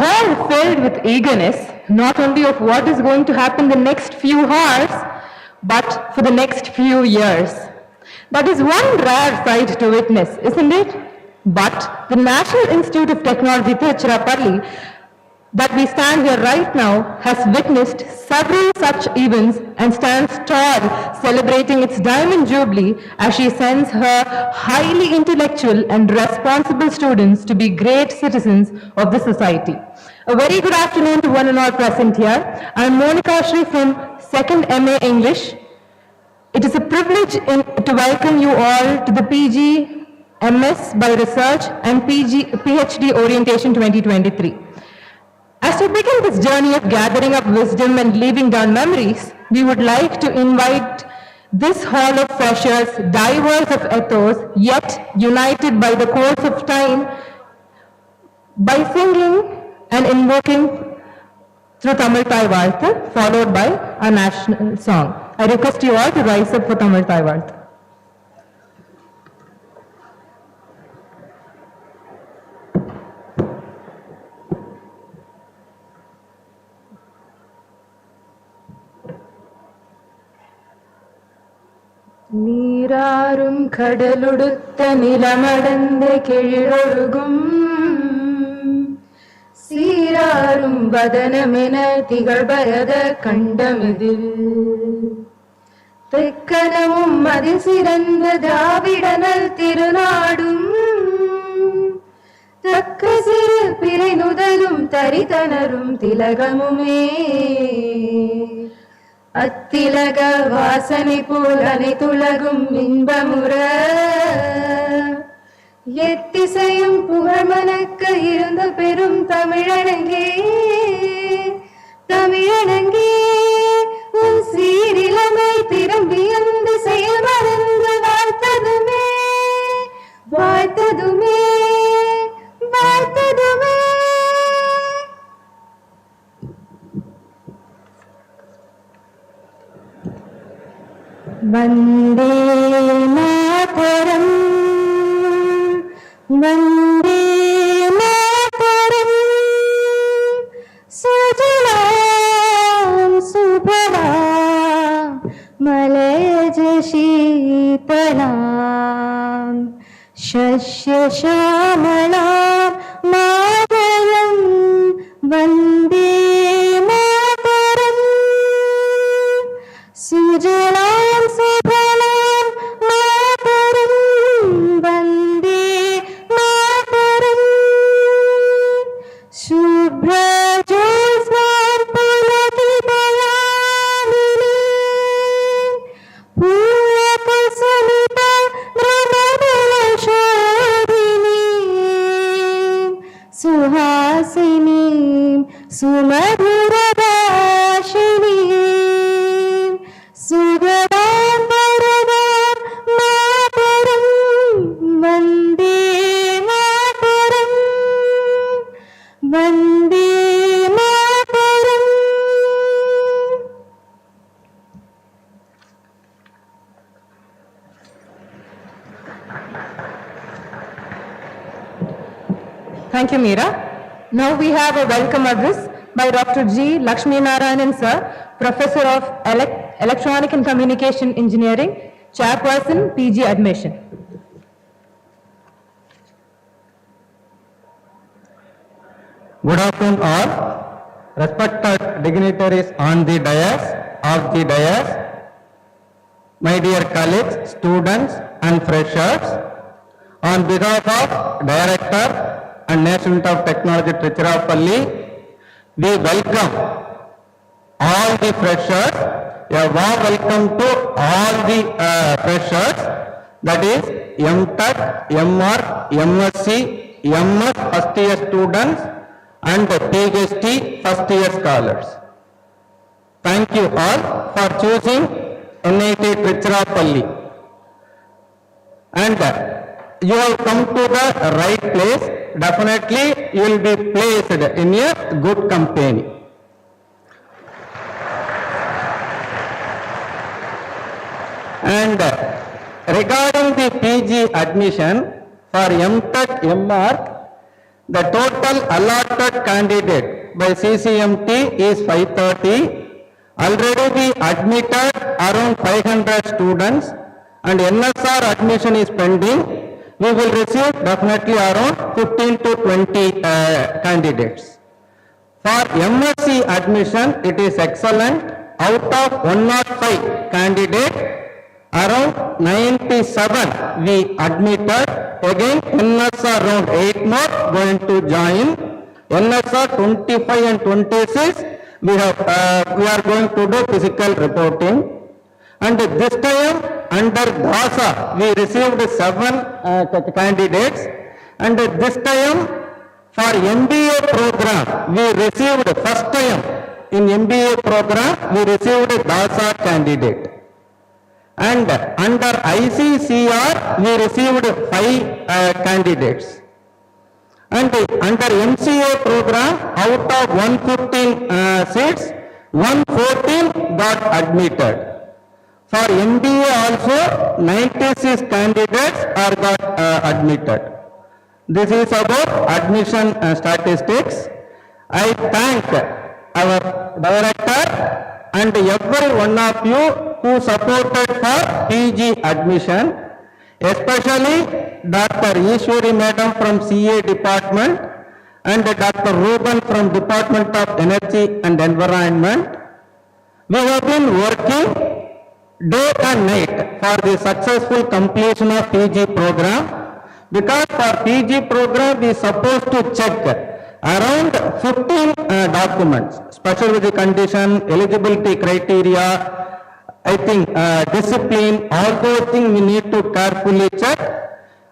hall filled with eagerness, not only of what is going to happen the next few hours, but for the next few years. That is one rare sight to witness, isn't it? But the National Institute of Technology, Tiruchirappalli, that we stand here right now, has witnessed several such events and stands tall, celebrating its Diamond Jubilee as she sends her highly intellectual and responsible students to be great citizens of the society. A very good afternoon to one and all present here. I am Monica Shri from 2nd MA English. It is a privilege to welcome you all to the PG, MS by Research and PhD Orientation 2023. As we begin this journey of gathering up wisdom and leaving down memories, we would like to invite this hall of freshers, diverse of ethos, yet united by the course of time, by singing and invoking through Tamil Thai Varthu, followed by a national song. I request you all to rise up for Tamil Thai Varthu. நீராறும் கடலுடுத்த நிலமடந்த கெழிலொழுகும் சீராறும் வதனமென திகழ்பரத கண்டமிதில் தெக்கனமும் அதில் சிறந்த திராவிடனல் திருநாடும் தக்க சிறு பிறை நுதலும் தரிதனரும் திலகமுமே அத்திலக வாசனை போல் அனைத்துலகும் இன்பமுற எத்திசையும் புகழ்மனக்க இருந்த பெரும் தமிழனங்கே தமிழனங்கே உன் சீரிலமை திரும்பி அந்த செயல் மறந்து வாழ்த்ததுமே வாழ்த்ததுமே வாழ்த்ததுமே. Vande Mataram Vande Mataram சுஜலாம் சுபலாம் மலஜ சீதலாம் ஷஷ்ய ஷாமலாம் Mataram Vande Mataram சுஜலாம் Thank you, Meera. Now we have a welcome address by Dr. G. Lakshmi Narayanan Sir, Professor of Electronic and Communication Engineering, Chairperson, PG Admission. Good afternoon all. Respected dignitaries on the dais, my dear colleagues, students and freshers, on behalf of Director and National Institute of Technology, Tiruchirappalli, we welcome all the freshers. A warm welcome to all the freshers, that is MTech, MR, MSc, MS first year students and PhD first year scholars. Thank you all for choosing NIT Tiruchirappalli. And you have come to the right place. Definitely you will be placed in a good company. And regarding the PG admission for MTech, MR, The total allotted candidate by CCMT is 530. Already we admitted around 500 students and NSR admission is pending. We will receive definitely around 15 to 20 candidates. For MSc admission, it is excellent. Out of 105 candidates, around 97 we admitted. Again, NSR around 8 more going to join. NSR 25 and 26, we are going to do physical reporting. And this time, under DASA, we received 7 candidates. And this time, for MBA program, we received first time in MBA program, we received a DASA candidate. And under ICCR, we received 5 candidates. And under MCA program, out of 115 seats, 114 got admitted. For MBA also, 96 candidates are got admitted. This is about admission statistics. I thank our director and every one of you who supported for PG admission, especially Dr. Ishwari Madam from CA department and Dr. Ruben from Department of Energy and Environment. We have been working day and night for the successful completion of PG program. Because for PG program, we are supposed to check around 15 documents, special with the condition, eligibility criteria, I think discipline, all those things we need to carefully check.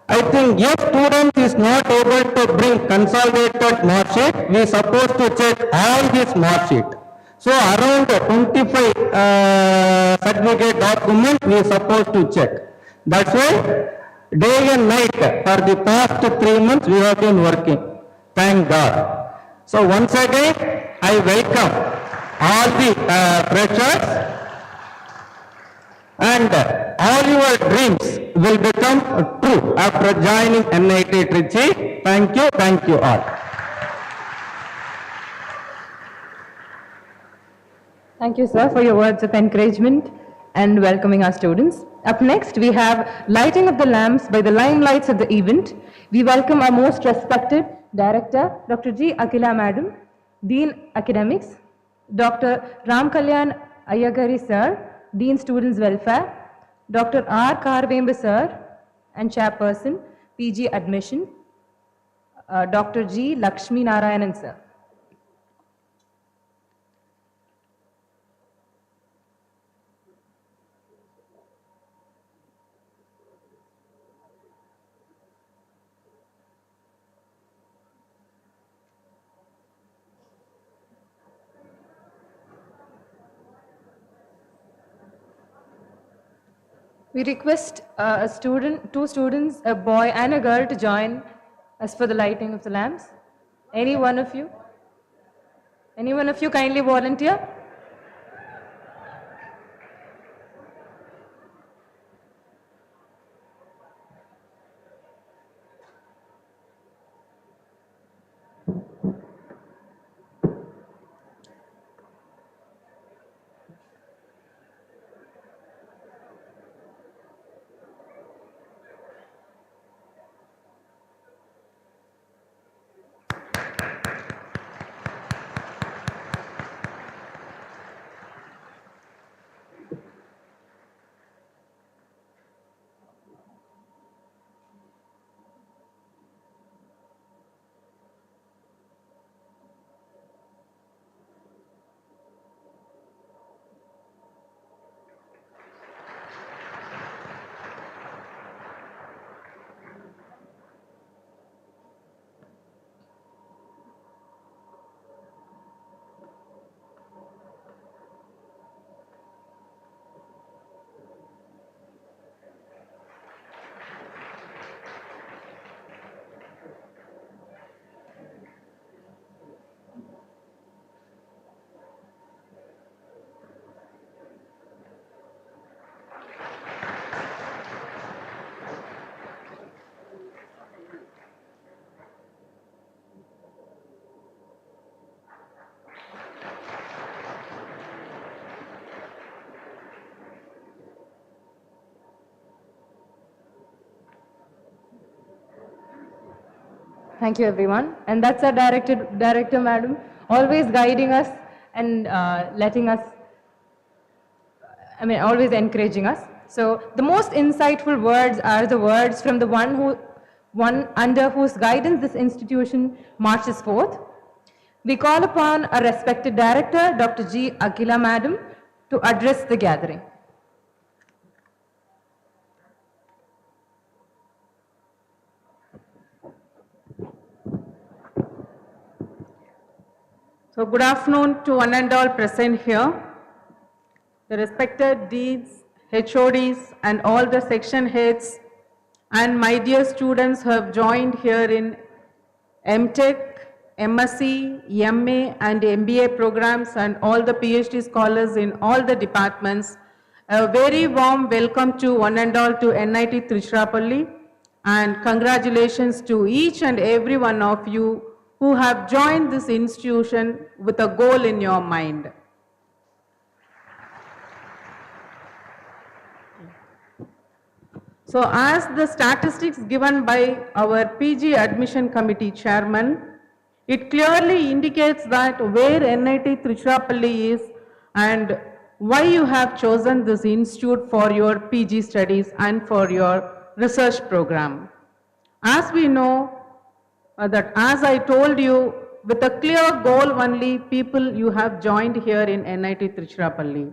I think if student is not able to bring consolidated mark sheet, we are supposed to check all his mark sheet. So around 25 certificate document we are supposed to check. That's why day and night for the past 3 months we have been working. Thank God. So once again I welcome all the freshers and all your dreams will become true after joining NIT Trichy. Thank you all. Thank you, sir, for your words of encouragement and welcoming our students. Up next, we have lighting of the lamps by the limelights of the event. We welcome our most respected Director, Dr. G. Akila Madam, Dean Academics, Dr. Ram Kalyan Ayagari Sir, Dean Students Welfare, Dr. R. Karvemba Sir, and Chairperson, PG Admission, Dr. G. Lakshmi Narayanan Sir. We request two students, a boy and a girl, to join us for the lighting of the lamps. Any one of you? Any one of you kindly volunteer? Thank you, everyone. And that's our director, madam, always guiding us and letting us, always encouraging us. So the most insightful words are the words from the one under whose guidance this institution marches forth. We call upon our respected director, Dr. G. Akhila madam, to address the gathering. So good afternoon to one and all present here. The respected deans, HODs and all the section heads and my dear students who have joined here in MTech, MSc, MA and MBA programs and all the PhD scholars in all the departments. A very warm welcome to one and all to NIT Tiruchirappalli and congratulations to each and every one of you who have joined this institution with a goal in your mind. So as the statistics given by our PG Admission Committee Chairman, it clearly indicates that where NIT Tiruchirappalli is and why you have chosen this institute for your PG studies and for your research program. As we know, that as I told you, with a clear goal only, people you have joined here in NIT Tiruchirappalli.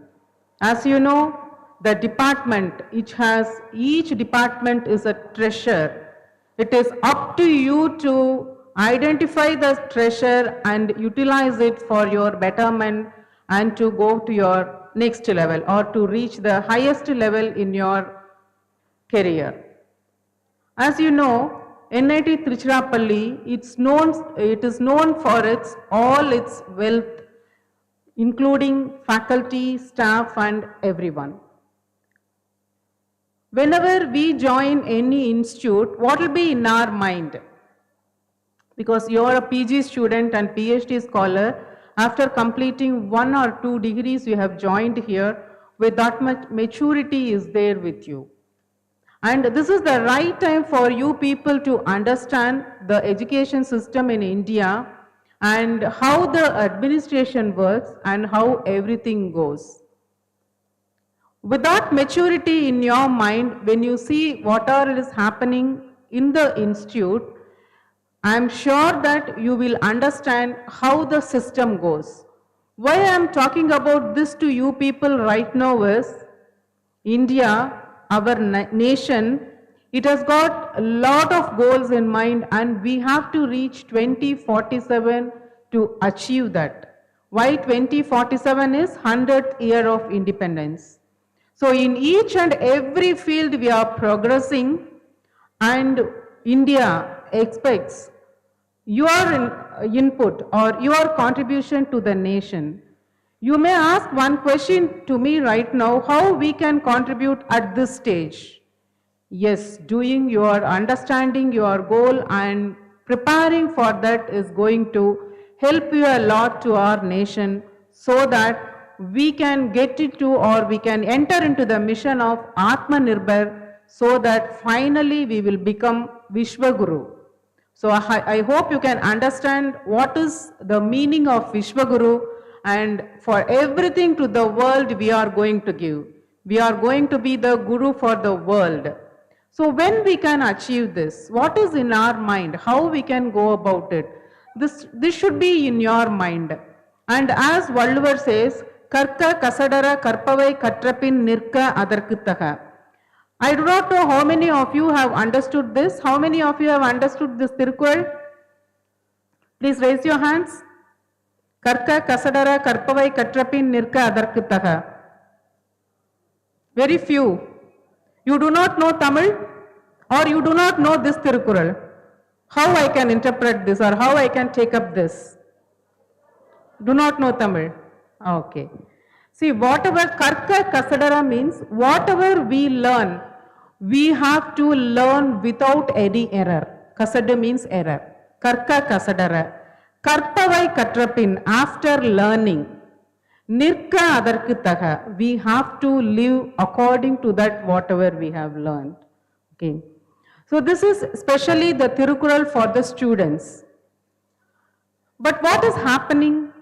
As you know, the department, each department is a treasure. It is up to you to identify the treasure and utilize it for your betterment and to go to your next level or to reach the highest level in your career. As you know, NIT Tiruchirappalli, it is known for all its wealth, including faculty, staff and everyone. Whenever we join any institute, what will be in our mind? Because you are a PG student and PhD scholar, after completing 1 or 2 degrees you have joined here, with that much maturity is there with you. And this is the right time for you people to understand the education system in India and how the administration works and how everything goes. With that maturity in your mind, when you see what is happening in the institute, I am sure that you will understand how the system goes. Why I am talking about this to you people right now is, India, our nation, it has got a lot of goals in mind and we have to reach 2047 to achieve that. Why 2047 is 100th year of independence. So in each and every field we are progressing and India expects your input or your contribution to the nation. You may ask one question to me right now, how we can contribute at this stage? Yes, doing your understanding your goal and preparing for that is going to help you a lot to our nation so that we can get into or we can enter into the mission of Atmanirbhar so that finally we will become Vishwaguru. So I hope you can understand what is the meaning of Vishwaguru, and for everything to the world we are going to give. We are going to be the Guru for the world. So when we can achieve this, what is in our mind, how we can go about it? This should be in your mind. And as Valluvar says, Karka Kasadara Karpavai Katrapin Nirka Adarkutaha. I do not know how many of you have understood this. How many of you have understood this Tirukkural? Please raise your hands. Karka Kasadara Karpavai Katrapin Nirka Adarkutaha. Very few. You do not know Tamil or you do not know this Tirukkural. How I can interpret this or how I can take up this? Do not know Tamil. Okay. See, whatever Karka Kasadara means, whatever we learn, we have to learn without any error. Kasada means error. Karka Kasadara. Karpavai Katrapin, after learning. Nirka Adarkutaha, we have to live according to that whatever we have learned. Okay. So this is especially the Tirukural for the students. But what is happening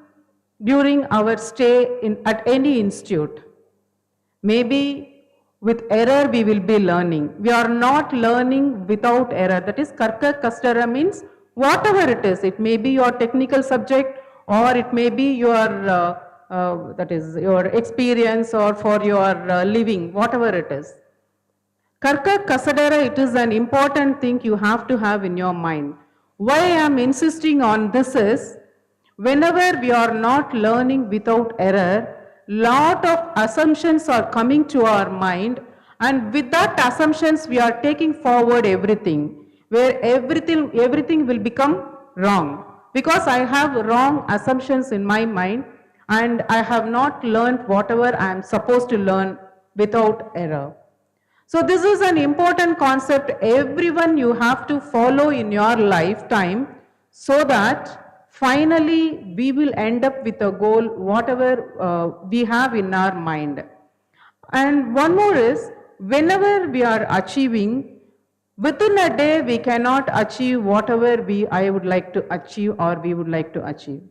during our stay at any institute? Maybe with error we will be learning. We are not learning without error. That is Karka Kastara means whatever it is. It may be your technical subject or it may be your that is your experience or for your living, whatever it is. Karka Kasadara, it is an important thing you have to have in your mind. Why I am insisting on this is, whenever we are not learning without error, lot of assumptions are coming to our mind, and with that assumptions we are taking forward everything, where everything will become wrong. Because I have wrong assumptions in my mind and I have not learned whatever I am supposed to learn without error. So this is an important concept everyone you have to follow in your lifetime so that finally we will end up with a goal whatever we have in our mind. And one more is, whenever we are achieving, within a day we cannot achieve whatever I would like to achieve or we would like to achieve.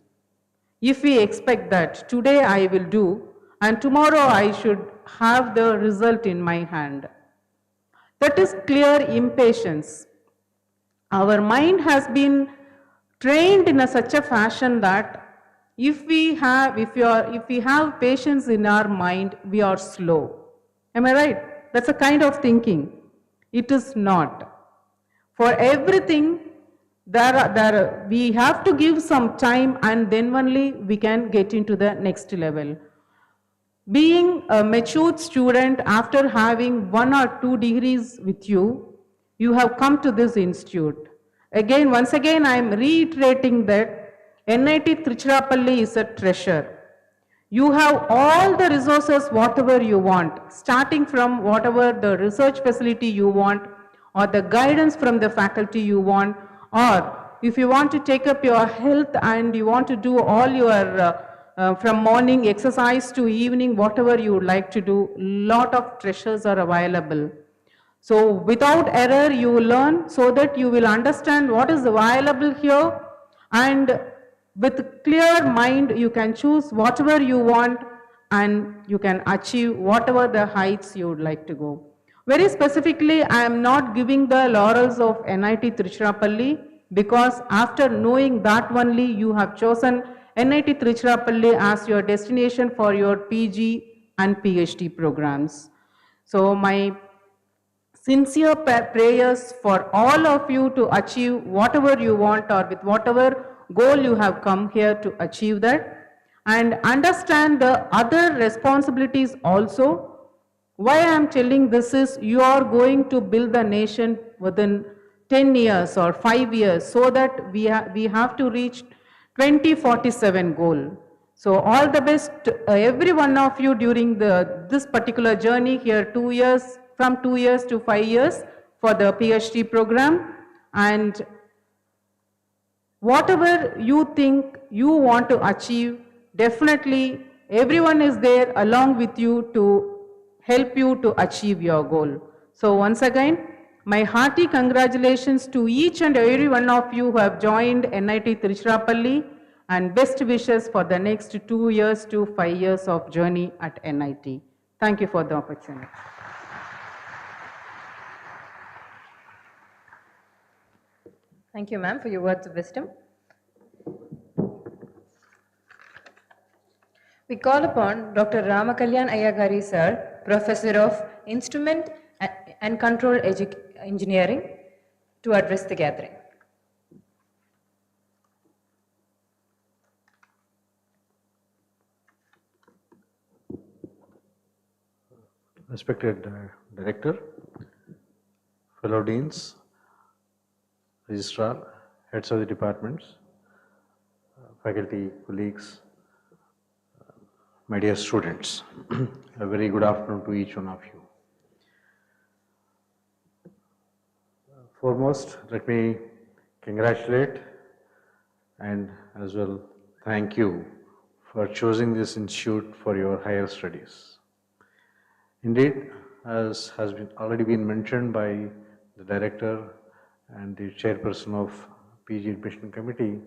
If we expect that today I will do and tomorrow I should have the result in my hand, that is clear impatience. Our mind has been trained in such a fashion that if we have patience in our mind, we are slow. Am I right? That's a kind of thinking. It is not. For everything, we have to give some time and then only we can get into the next level. Being a matured student, after having 1 or 2 degrees with you, you have come to this institute. Once again, I am reiterating that NIT Tiruchirappalli is a treasure. You have all the resources, whatever you want, starting from whatever the research facility you want, or the guidance from the faculty you want, or if you want to take up your health and you want to do all your from morning exercise to evening, whatever you would like to do, lot of treasures are available. So without error you will learn so that you will understand what is available here, and with clear mind you can choose whatever you want and you can achieve whatever the heights you would like to go. Very specifically, I am not giving the laurels of NIT Tiruchirappalli, because after knowing that only you have chosen NIT Tiruchirappalli as your destination for your PG and PhD programs. So my sincere prayers for all of you to achieve whatever you want or with whatever goal you have come here to achieve that, and understand the other responsibilities also. Why I am telling this is, you are going to build the nation within 10 years or 5 years, so that we have to reach 2047 goal. So all the best every one of you during this particular journey here, 2 years, from 2 years to 5 years for the PhD program, and whatever you think you want to achieve, definitely everyone is there along with you to help you to achieve your goal. So once again, my hearty congratulations to each and every one of you who have joined NIT Tiruchirappalli, and best wishes for the next 2 years to 5 years of journey at NIT. Thank you for the opportunity. Thank you, ma'am, for your words of wisdom. We call upon Dr. Ramakalyan Ayyagari sir, Professor of Instrument and Control Engineering, to address the gathering. Respected Director, fellow Deans, Registrar, Heads of the Departments, faculty, colleagues, my dear students, a very good afternoon to each one of you. Foremost, let me congratulate and as well thank you for choosing this institute for your higher studies. Indeed, as has already been mentioned by the director and the chairperson of PG Admission Committee,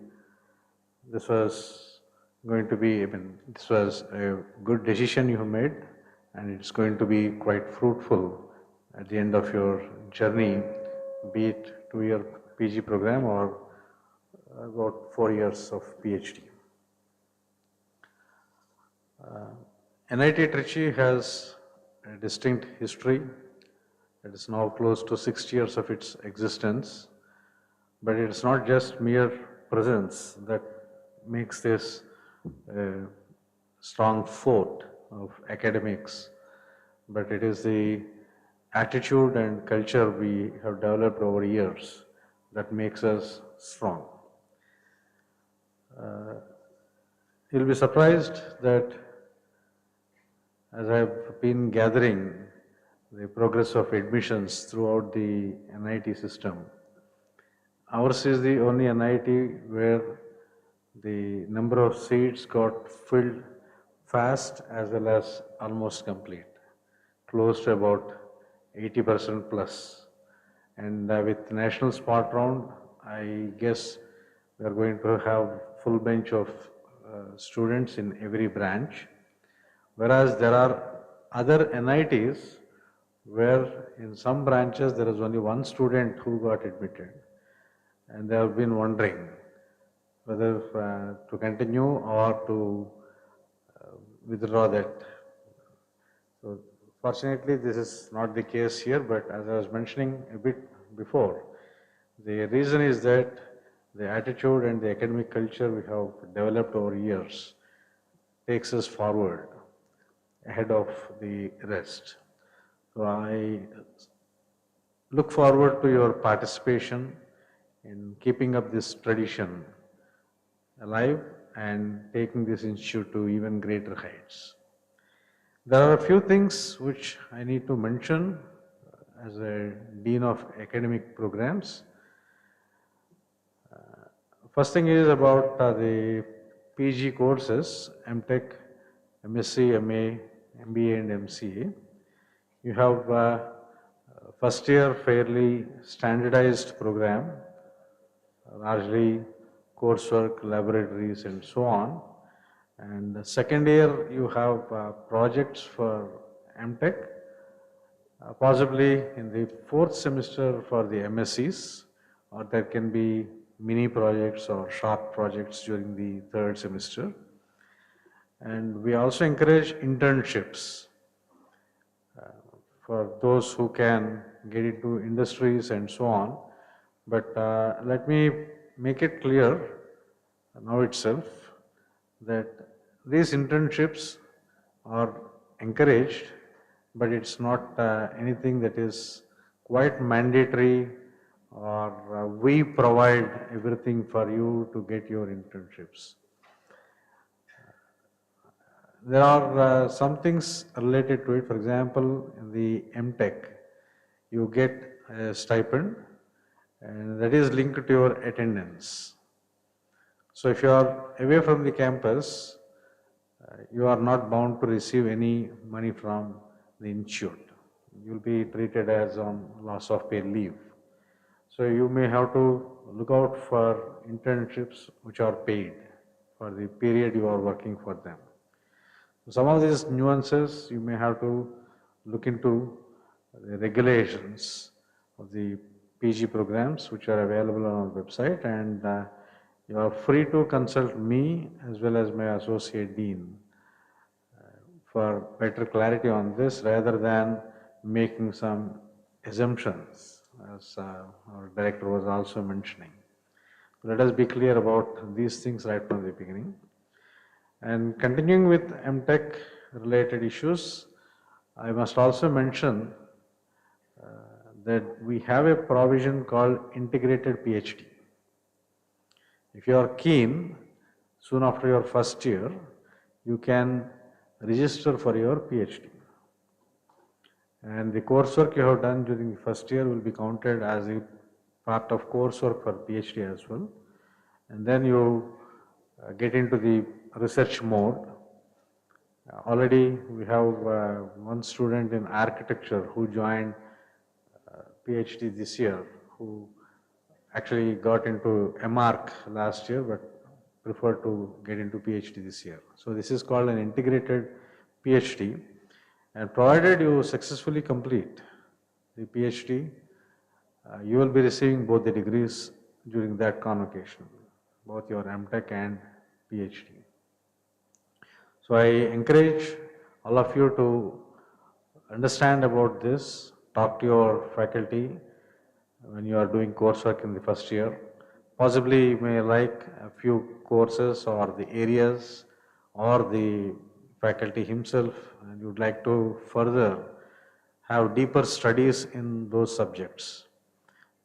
this was going to be, this was a good decision you have made, and it's going to be quite fruitful at the end of your journey, be it 2-year PG program or about 4 years of PhD. NIT Trichy has a distinct history. It is now close to 60 years of its existence, but it's not just mere presence that makes this a strong fort of academics, but it is the attitude and culture we have developed over years that makes us strong. You'll be surprised that as I've been gathering the progress of admissions throughout the NIT system, ours is the only NIT where the number of seats got filled fast as well as almost complete, close to about 80% plus. And with National Spot Round, I guess we are going to have full bench of students in every branch. Whereas there are other NITs where in some branches there is only one student who got admitted, and they have been wondering whether to continue or to withdraw that. So fortunately this is not the case here, but as I was mentioning a bit before, the reason is that the attitude and the academic culture we have developed over years takes us forward ahead of the rest. So I look forward to your participation in keeping up this tradition alive and taking this institute to even greater heights. There are a few things which I need to mention as a Dean of Academic Programs. First thing is about the PG courses, MTech, MSc, MA, MBA and MCA. You have first year fairly standardized program, largely coursework, laboratories and so on. And the second year you have projects for MTech, possibly in the fourth semester for the MSCs, or there can be mini projects or short projects during the third semester. And we also encourage internships for those who can get into industries and so on. But let me make it clear now itself that these internships are encouraged, but it's not anything that is quite mandatory or we provide everything for you to get your internships. There are some things related to it. For example, in the MTech, you get a stipend and that is linked to your attendance. So if you are away from the campus, you are not bound to receive any money from the institute. You will be treated as on loss of pay leave. So you may have to look out for internships which are paid for the period you are working for them. Some of these nuances you may have to look into the regulations of the PG programs which are available on our website, and you are free to consult me as well as my associate dean for better clarity on this rather than making some assumptions, as our director was also mentioning. Let us be clear about these things right from the beginning. And continuing with MTech related issues, I must also mention that we have a provision called integrated PhD. If you are keen, soon after your first year, you can register for your PhD. And the coursework you have done during the first year will be counted as a part of coursework for PhD as well. And then you get into the research mode. Already we have one student in architecture who joined PhD this year who actually got into MArch last year but preferred to get into PhD this year. So this is called an integrated PhD, and provided you successfully complete the PhD, you will be receiving both the degrees during that convocation, both your MTech and PhD. So I encourage all of you to understand about this, talk to your faculty when you are doing coursework in the first year. Possibly you may like a few courses or the areas or the faculty himself, and you would like to further have deeper studies in those subjects.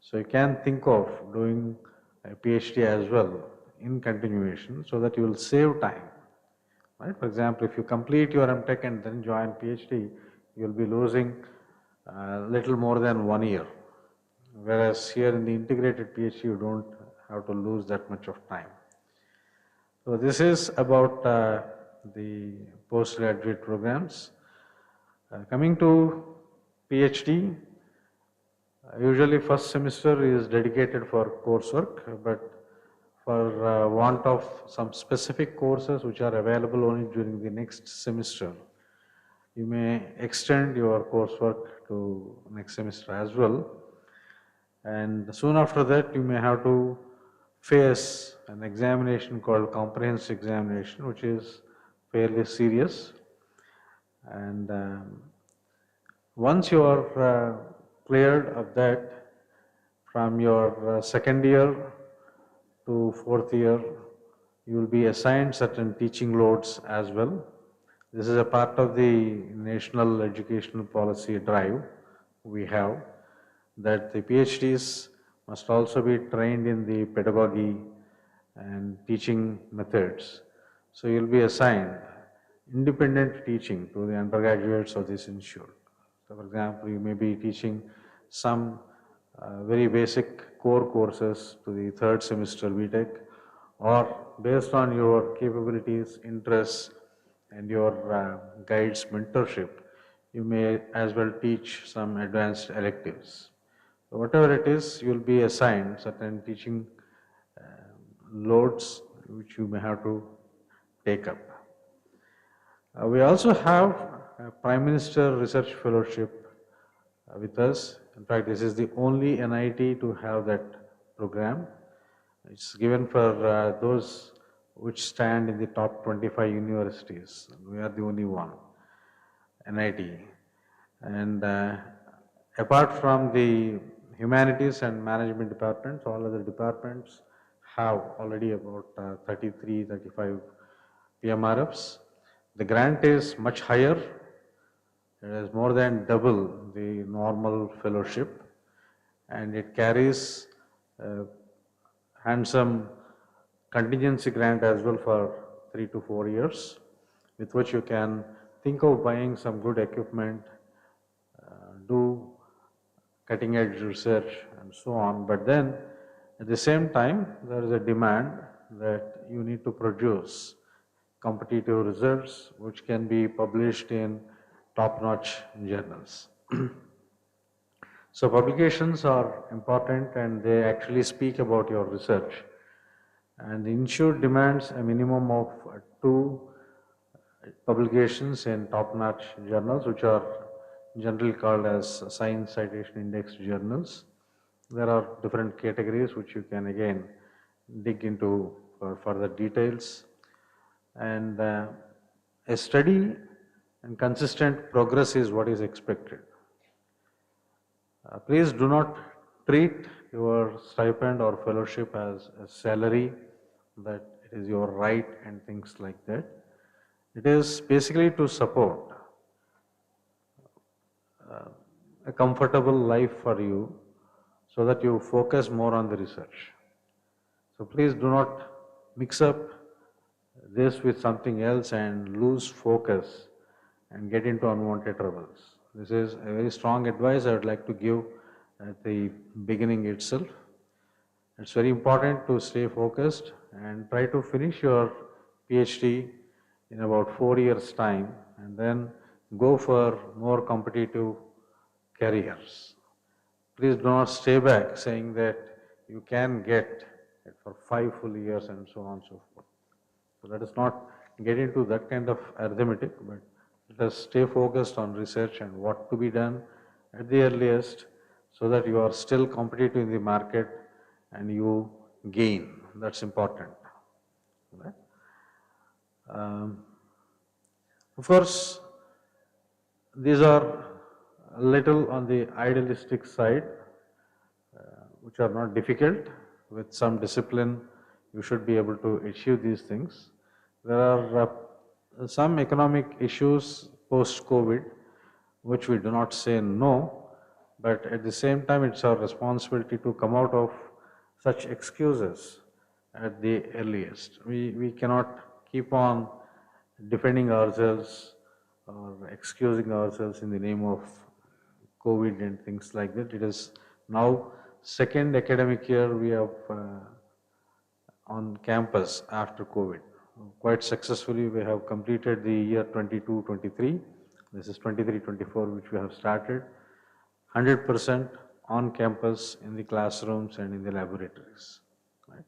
So you can think of doing a PhD as well in continuation so that you will save time. Right? For example, if you complete your MTech and then join PhD, you will be losing little more than 1 year. Whereas here in the integrated PhD, you don't have to lose that much of time. So this is about the postgraduate programs. Coming to PhD, usually first semester is dedicated for coursework, but for want of some specific courses which are available only during the next semester, you may extend your coursework to next semester as well. And soon after that, you may have to face an examination called comprehensive examination, which is fairly serious. And once you are cleared of that, from your second year to fourth year, you will be assigned certain teaching loads as well. This is a part of the national educational policy drive we have, that the PhDs must also be trained in the pedagogy and teaching methods. So you'll be assigned independent teaching to the undergraduates of this institute. So for example, you may be teaching some very basic core courses to the third semester BTech, or based on your capabilities, interests, and your guide's mentorship, you may as well teach some advanced electives. So whatever it is, you will be assigned certain teaching loads which you may have to take up. We also have a Prime Minister Research Fellowship with us. In fact, this is the only NIT to have that program. It's given for those which stand in the top 25 universities. We are the only one, NIT. And apart from the humanities and management departments, all other departments have already about 33, 35 PMRFs. The grant is much higher. It is more than double the normal fellowship, and it carries handsome contingency grant as well for 3 to 4 years, with which you can think of buying some good equipment, do cutting edge research and so on. But then at the same time, there is a demand that you need to produce competitive results which can be published in top-notch journals. So publications are important, and they actually speak about your research. And the institute demands a minimum of 2 publications in top-notch journals, which are generally called as Science Citation Index journals. There are different categories which you can again dig into for further details. And a steady and consistent progress is what is expected. Please do not treat your stipend or fellowship as a salary, that it is your right and things like that. It is basically to support a comfortable life for you so that you focus more on the research. So please do not mix up this with something else and lose focus and get into unwanted troubles. This is a very strong advice I would like to give at the beginning itself. It's very important to stay focused and try to finish your PhD in about 4 years' time, and then go for more competitive careers. please do not stay back saying that you can get it for 5 full years and so on and so forth. So let us not get into that kind of arithmetic, but let us stay focused on research and what to be done at the earliest so that you are still competitive in the market and you gain. That's important. Right? Of course, these are a little on the idealistic side, which are not difficult. With some discipline, you should be able to achieve these things. There are some economic issues post-COVID, which we do not say no, but at the same time, it's our responsibility to come out of such excuses at the earliest. We cannot keep on defending ourselves or excusing ourselves in the name of COVID and things like that. It is now second academic year we have on campus after COVID. Quite successfully we have completed the year 22-23. This is 23-24 which we have started. 100% on campus in the classrooms and in the laboratories. Right?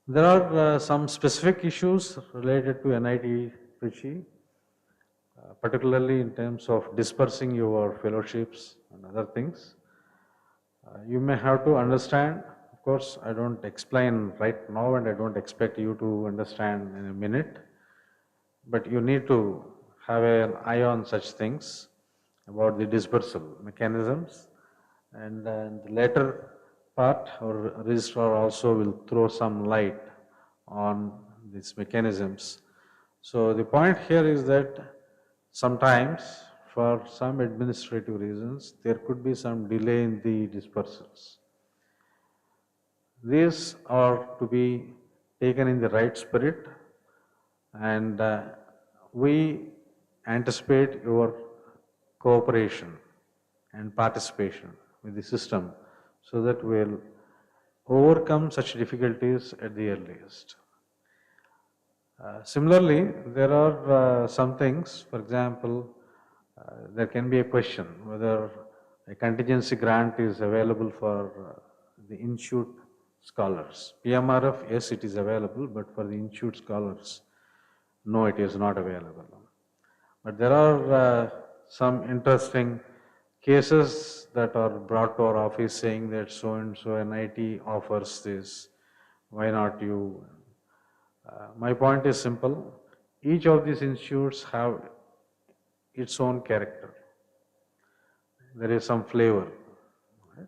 There are some specific issues related to NIT Trichy, particularly in terms of dispersing your fellowships and other things. You may have to understand, of course, I don't explain right now and I don't expect you to understand in a minute, but you need to have an eye on such things about the dispersal mechanisms, and then the later part or registrar also will throw some light on these mechanisms. So the point here is that sometimes for some administrative reasons there could be some delay in the dispersals. These are to be taken in the right spirit, and we anticipate your cooperation and participation with the system so that we'll overcome such difficulties at the earliest. Similarly, there are some things, for example, there can be a question whether a contingency grant is available for the institute scholars. PMRF, yes, it is available, but for the institute scholars, no, it is not available. But there are some interesting cases that are brought to our office saying that so and so NIT offers this, why not you? My point is simple. Each of these institutes have its own character. There is some flavor. Right?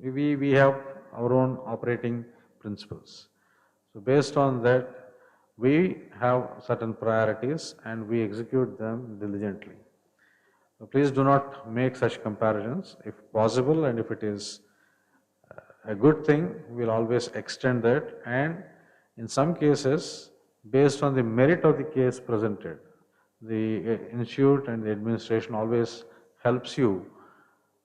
We have our own operating principles. So based on that, we have certain priorities and we execute them diligently. So please do not make such comparisons. If possible and if it is a good thing, we'll always extend that, and in some cases, based on the merit of the case presented, the institute and the administration always helps you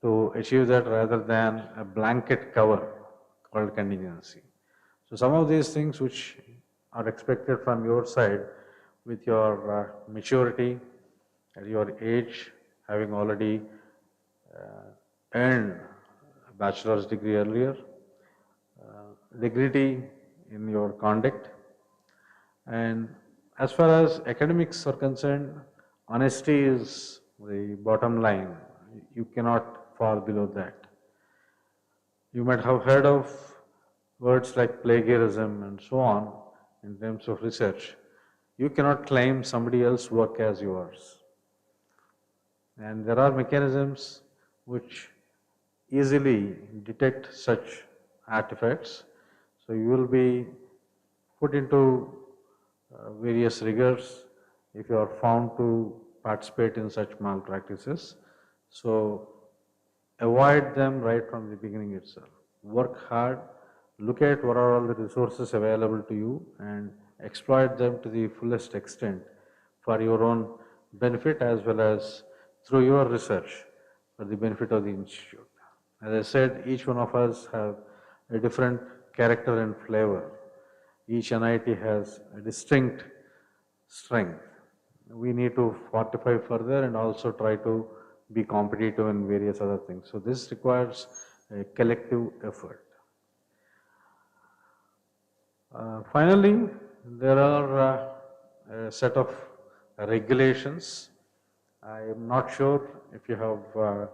to achieve that rather than a blanket cover called contingency. So some of these things which are expected from your side with your maturity, at your age, having already earned a bachelor's degree earlier, dignity in your conduct, and as far as academics are concerned, honesty is the bottom line. You cannot fall below that. You might have heard of words like plagiarism and so on in terms of research. You cannot claim somebody else's work as yours. And there are mechanisms which easily detect such artifacts. So you will be put into various rigors if you are found to participate in such malpractices. So avoid them right from the beginning itself. Work hard, look at what are all the resources available to you and exploit them to the fullest extent for your own benefit as well as through your research for the benefit of the institute. As I said, each one of us have a different character and flavor. Each NIT has a distinct strength. We need to fortify further and also try to be competitive in various other things. So this requires a collective effort. Finally, there are a set of regulations. I am not sure if you have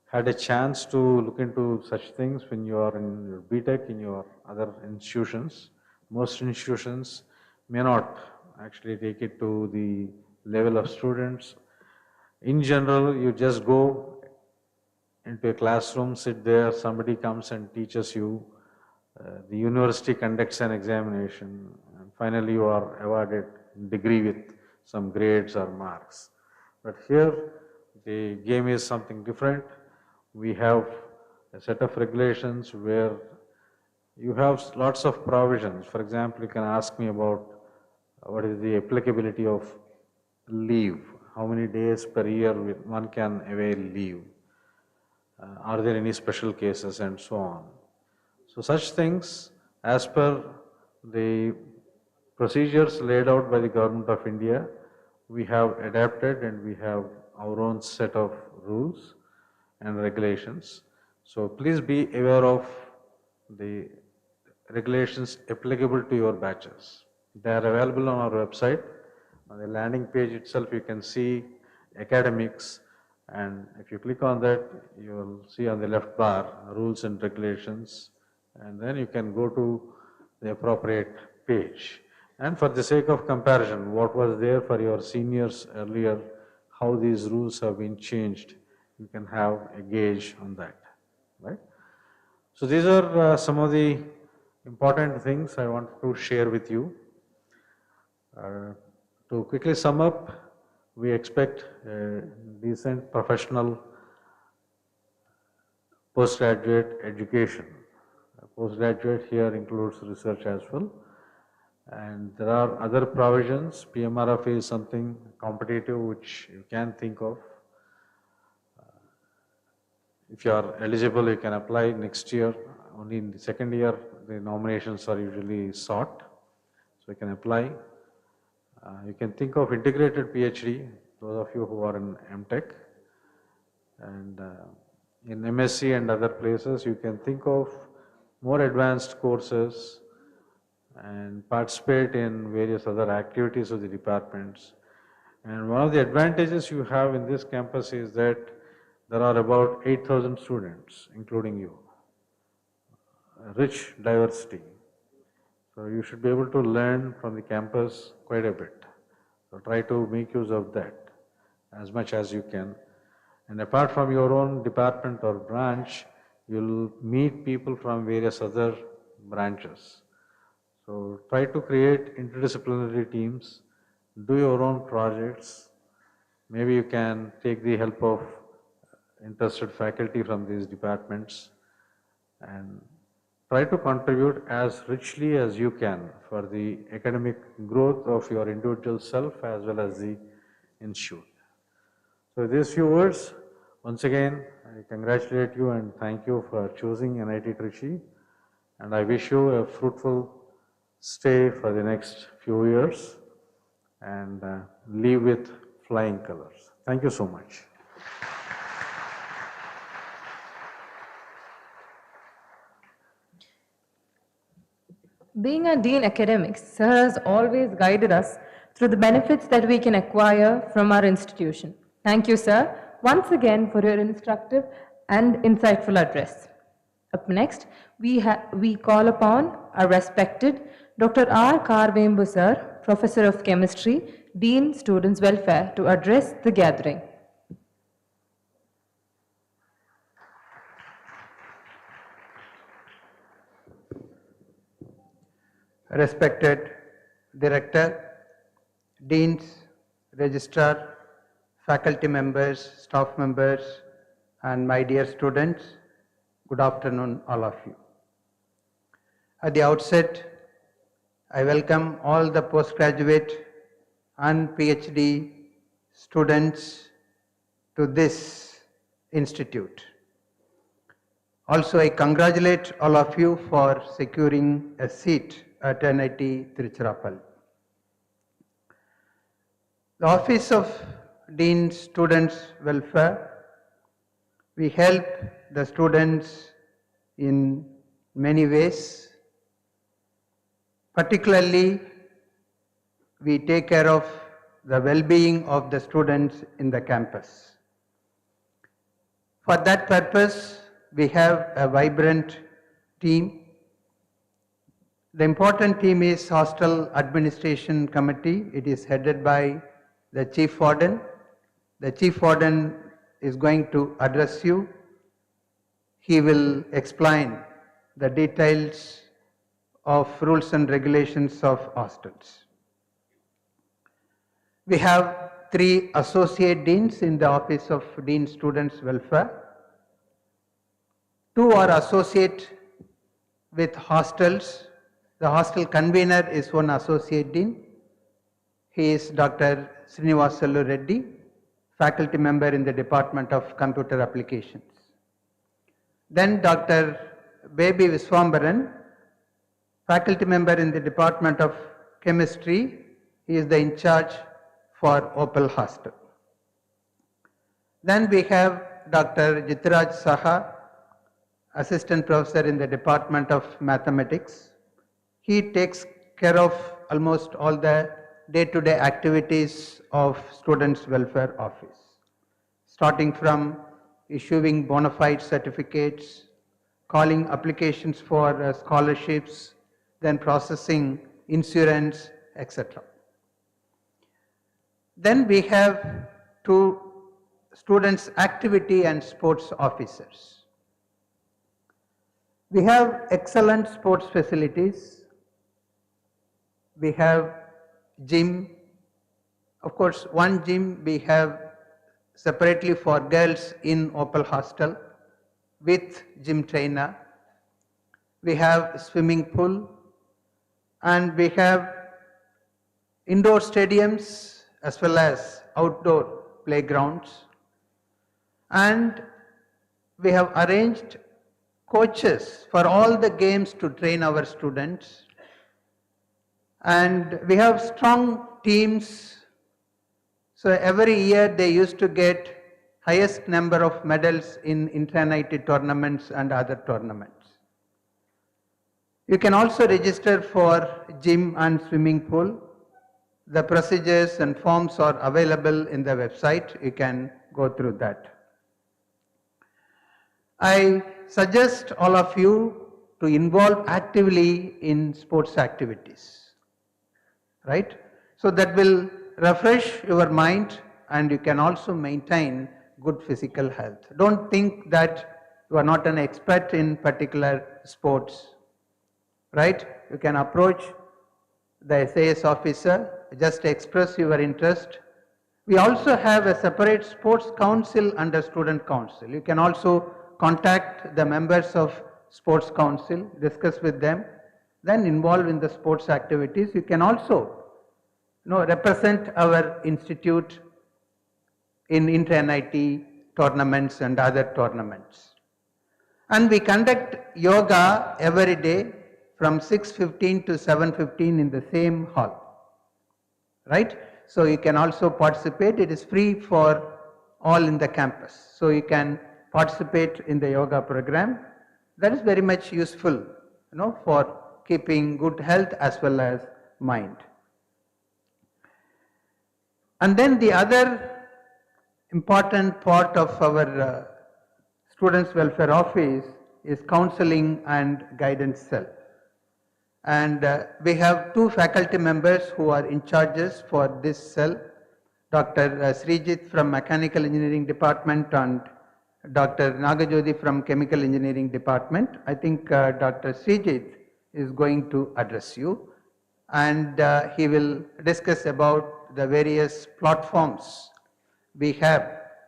had a chance to look into such things when you are in your BTech, in your other institutions. Most institutions may not actually take it to the level of students. In general, you just go into a classroom, sit there, somebody comes and teaches you. The university conducts an examination, and finally you are awarded degree with some grades or marks. But here, the game is something different. We have a set of regulations where you have lots of provisions. For example, you can ask me about what is the applicability of leave, how many days per year one can avail leave, are there any special cases, and so on. So such things, as per the procedures laid out by the Government of India, we have adapted and we have our own set of rules and regulations. So please be aware of the regulations applicable to your batches. They are available on our website. On the landing page itself, you can see academics, and if you click on that, you will see on the left bar rules and regulations, and then you can go to the appropriate page. And for the sake of comparison, what was there for your seniors earlier, how these rules have been changed, you can have a gauge on that, right? So these are some of the important things I want to share with you. To quickly sum up, we expect a decent professional postgraduate education. Postgraduate here includes research as well. And there are other provisions. PMRF is something competitive which you can think of. If you are eligible, you can apply next year. Only in the second year, the nominations are usually sought. So you can apply. You can think of integrated PhD, those of you who are in MTech. And in MSc and other places, you can think of more advanced courses and participate in various other activities of the departments. And one of the advantages you have in this campus is that there are about 8,000 students, including you. A rich diversity. So you should be able to learn from the campus quite a bit. So try to make use of that as much as you can. And apart from your own department or branch, you'll meet people from various other branches. So try to create interdisciplinary teams, do your own projects. Maybe you can take the help of interested faculty from these departments and try to contribute as richly as you can for the academic growth of your individual self as well as the institute. So these few words, once again, I congratulate you and thank you for choosing NIT Trichy, and I wish you a fruitful stay for the next few years and leave with flying colors. Thank you so much. Being a Dean Academics, Sir has always guided us through the benefits that we can acquire from our institution. Thank you, Sir, once again for your instructive and insightful address. Up next, we call upon our respected Dr. R. Karvembu, Sir, Professor of Chemistry, Dean Students Welfare, to address the gathering. Respected Director, Deans, Registrar, faculty members, staff members, and my dear students, good afternoon all of you. At the outset, I welcome all the postgraduate and PhD students to this institute. Also, I congratulate all of you for securing a seat at NIT Tiruchirappalli. The Office of Dean Students Welfare We help the students in many ways. Particularly, we take care of the well-being of the students in the campus. For that purpose, we have a vibrant team. The important team is Hostel Administration Committee. It is headed by the Chief Warden. The Chief Warden is going to address you. He will explain the details of rules and regulations of hostels. We have 3 associate deans in the Office of Dean Students Welfare. 2 are associate with hostels. The hostel convener is one associate dean. He is Dr. Srinivasalu Reddy, faculty member in the Department of Computer Applications. Then Dr. Baby Viswambaran, faculty member in the Department of Chemistry. He is the in charge for Opal Hostel. Then we have Dr. Jitraj Saha, assistant professor in the Department of Mathematics. He takes care of almost all the day-to-day activities of Students' Welfare Office, starting from issuing bona fide certificates, calling applications for scholarships, then processing insurance, etc. Then we have 2 students' activity and sports officers. We have excellent sports facilities. We have gym. Of course, one gym we have separately for girls in Opal Hostel with gym trainer. We have swimming pool, and we have indoor stadiums as well as outdoor playgrounds. And we have arranged coaches for all the games to train our students. And we have strong teams. So every year they used to get highest number of medals in inter-NIT tournaments and other tournaments. You can also register for gym and swimming pool. The procedures and forms are available in the website. You can go through that. I suggest all of you to involve actively in sports activities, right? So that will refresh your mind, and you can also maintain good physical health. Don't think that you are not an expert in particular sports, right? You can approach the SAS officer, just express your interest. We also have a separate sports council under student council. You can also contact the members of sports council, discuss with them, then involve in the sports activities. You can also represent our institute in inter-NIT tournaments and other tournaments. And we conduct yoga every day from 6:15 to 7:15 in the same hall, right? So you can also participate. It is free for all in the campus. So you can participate in the yoga program. That is very much useful, for keeping good health as well as mind. And then the other important part of our Students' Welfare Office is counseling and guidance cell. And we have 2 faculty members who are in charges for this cell, Dr. Srijit from Mechanical Engineering Department and Dr. Nagajodi from Chemical Engineering Department. I think Dr. Srijit is going to address you, and he will discuss about the various platforms we have,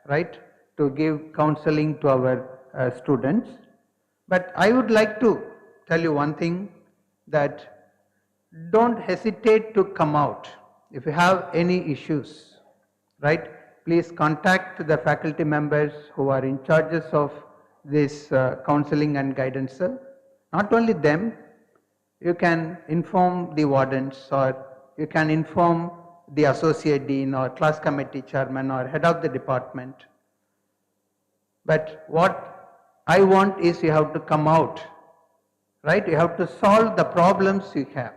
right, to give counseling to our students. But I would like to tell you one thing, that don't hesitate to come out. If you have any issues, right, please contact the faculty members who are in charges of this counseling and guidance cell. Not only them, you can inform the wardens, or you can inform the associate dean or class committee chairman or head of the department. But what I want is you have to come out, right? You have to solve the problems you have,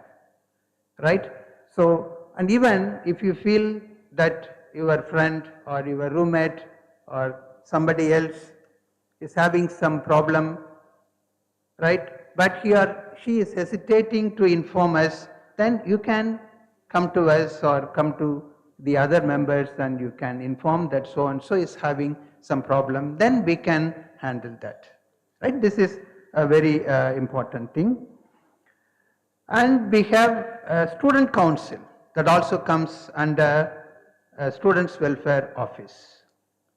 right? So, and even if you feel that your friend or your roommate or somebody else is having some problem, right? But he or she is hesitating to inform us, then you can come to us or come to the other members and you can inform that so and so is having some problem, then we can handle that, right? This is a very important thing. And we have a student council that also comes under students welfare office,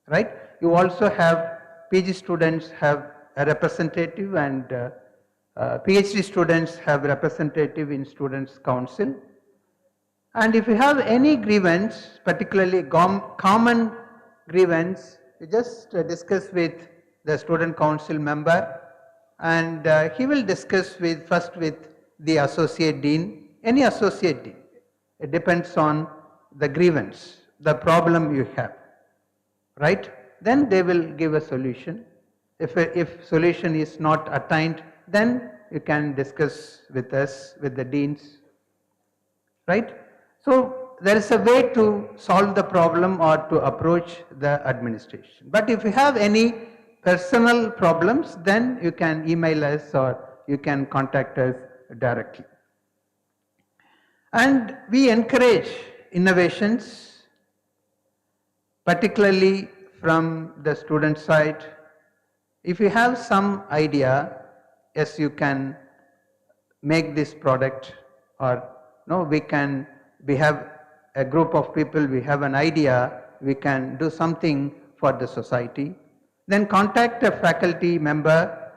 right? You also have PG students have a representative and PhD students have representative in students council. And if you have any grievance, particularly common grievance, you just discuss with the student council member, and he will discuss first with the associate dean, any associate dean. It depends on the grievance, the problem you have, right? Then they will give a solution. If solution is not attained, then you can discuss with us, with the deans, right? So there is a way to solve the problem or to approach the administration. But if you have any personal problems, then you can email us or you can contact us directly. And we encourage innovations, particularly from the student side. If you have some idea, yes, you can make this product, or no, we have a group of people, we have an idea, we can do something for the society. Then contact a faculty member,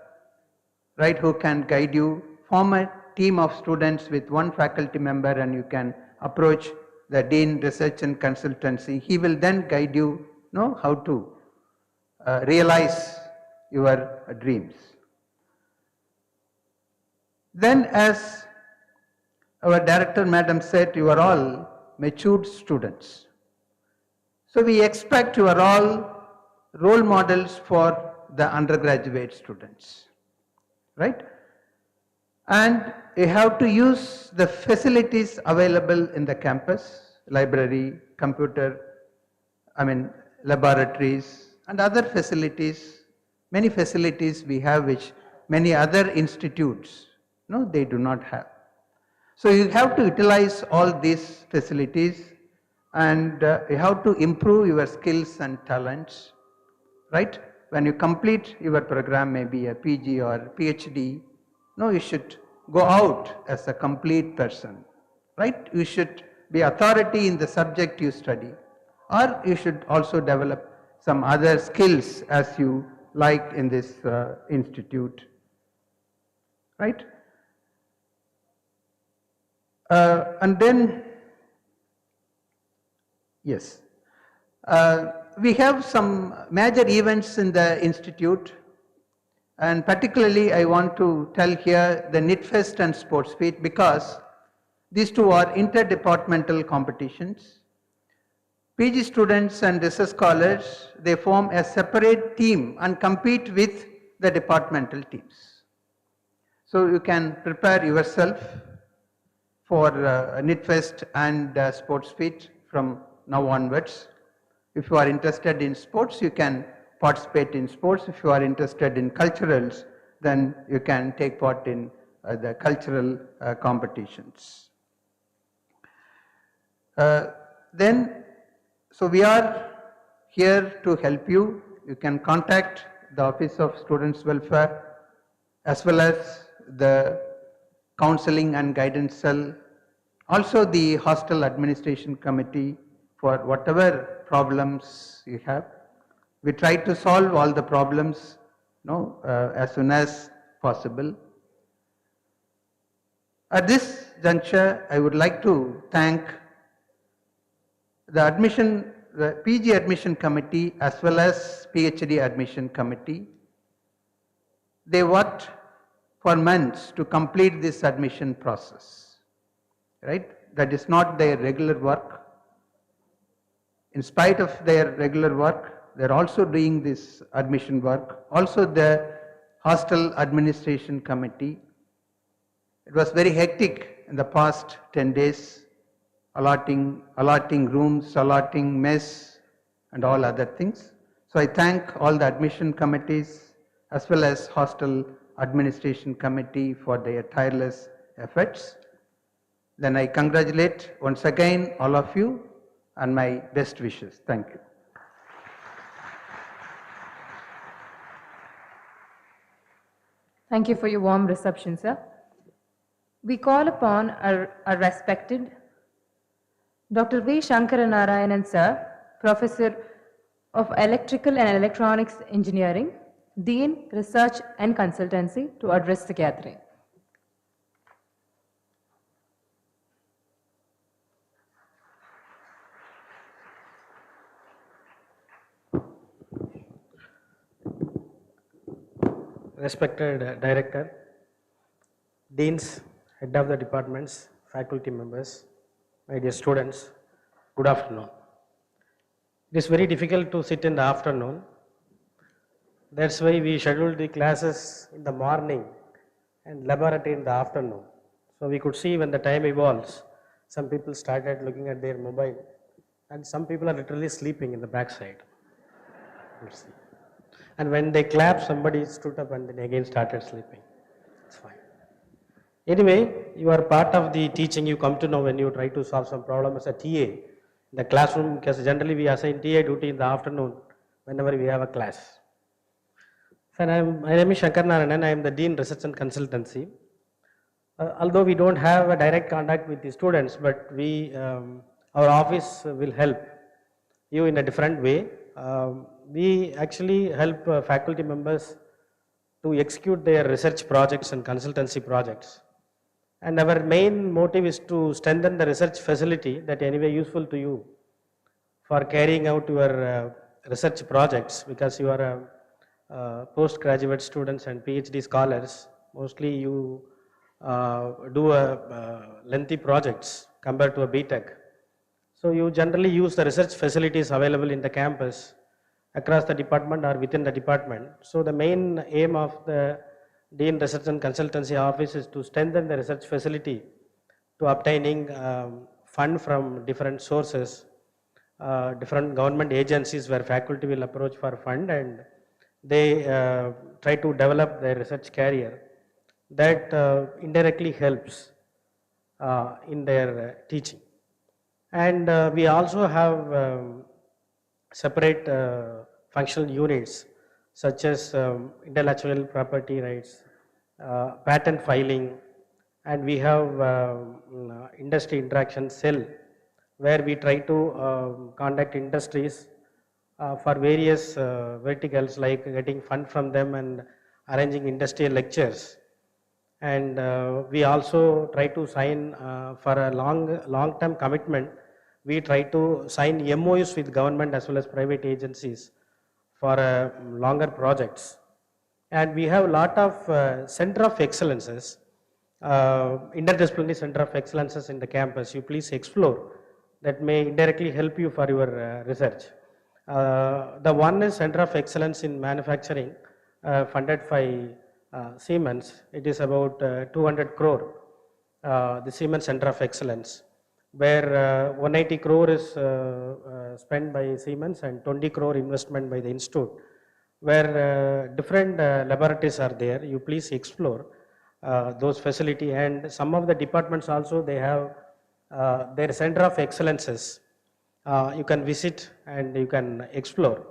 right, who can guide you. Form a team of students with one faculty member and you can approach the Dean Research and Consultancy. He will then guide you, know how to realize your dreams. Then, as our director madam said, you are all matured students. So we expect you are all role models for the undergraduate students, right? And you have to use the facilities available in the campus, library, laboratories and other facilities. Many facilities we have which many other institutes, no, they do not have. So you have to utilize all these facilities and you have to improve your skills and talents, right? When you complete your program, maybe a PG or PhD, no, you should go out as a complete person, right? You should be authority in the subject you study, or you should also develop some other skills as you like in this institute, right? And then, yes, we have some major events in the institute, and particularly I want to tell here the KnitFest and Sports Feet, because these two are interdepartmental competitions. PG students and research scholars, they form a separate team and compete with the departmental teams. So you can prepare yourself for KnitFest and Sports Feet from now onwards. If you are interested in sports, you can participate in sports. If you are interested in culturals, then you can take part in the cultural competitions. So we are here to help you. You can contact the Office of Students Welfare as well as the Counseling and Guidance Cell, also the Hostel Administration Committee for whatever problems you have. We try to solve all the problems, as soon as possible. At this juncture, I would like to thank the PG Admission Committee as well as PhD Admission Committee. They worked for months to complete this admission process, right? That is not their regular work. In spite of their regular work, they're also doing this admission work. Also the hostel administration committee. It was very hectic in the past 10 days, allotting rooms, allotting mess and all other things. So I thank all the admission committees as well as hostel administration committee for their tireless efforts. Then I congratulate once again all of you and my best wishes. Thank you. Thank you for your warm reception, sir. We call upon our respected Dr. V. Shankaranarayanan, sir, Professor of Electrical and Electronics Engineering, Dean, Research and Consultancy, to address the gathering. Respected Director, Deans, Head of the Departments, faculty members, my dear students, good afternoon. It is very difficult to sit in the afternoon. That's why we scheduled the classes in the morning and laboratory in the afternoon. So we could see when the time evolves, some people started looking at their mobile and some people are literally sleeping in the backside. And when they clapped, somebody stood up and then again started sleeping. It's fine. Anyway, you are part of the teaching. You come to know when you try to solve some problem as a TA in the classroom, because generally we assign TA duty in the afternoon whenever we have a class. So my name is Shankar Narayanan. I am the Dean Research and Consultancy. Although we don't have a direct contact with the students, but our office will help you in a different way. We actually help faculty members to execute their research projects and consultancy projects. And our main motive is to strengthen the research facility that anyway useful to you for carrying out your research projects, because you are postgraduate students and PhD scholars. Mostly you do lengthy projects compared to a BTech. So you generally use the research facilities available in the campus across the department or within the department. So the main aim of the Dean Research and Consultancy Office is to strengthen the research facility to obtaining fund from different sources, different government agencies where faculty will approach for fund, and they try to develop their research career that indirectly helps in their teaching. And we also have separate functional units such as intellectual property rights, patent filing, and we have industry interaction cell where we try to contact industries for various verticals, like getting fund from them and arranging industrial lectures. And we also try to sign for a long-term commitment. We try to sign MOUs with government as well as private agencies for longer projects. And we have a lot of center of excellences, interdisciplinary center of excellences in the campus. You please explore, that may indirectly help you for your research. The one is Center of Excellence in Manufacturing, funded by Siemens. It is about 200 crore, the Siemens Center of Excellence, where 180 crore is spent by Siemens and 20 crore investment by the institute, where different laboratories are there. You please explore those facility, and some of the departments also, they have their Center of Excellences. You can visit and you can explore.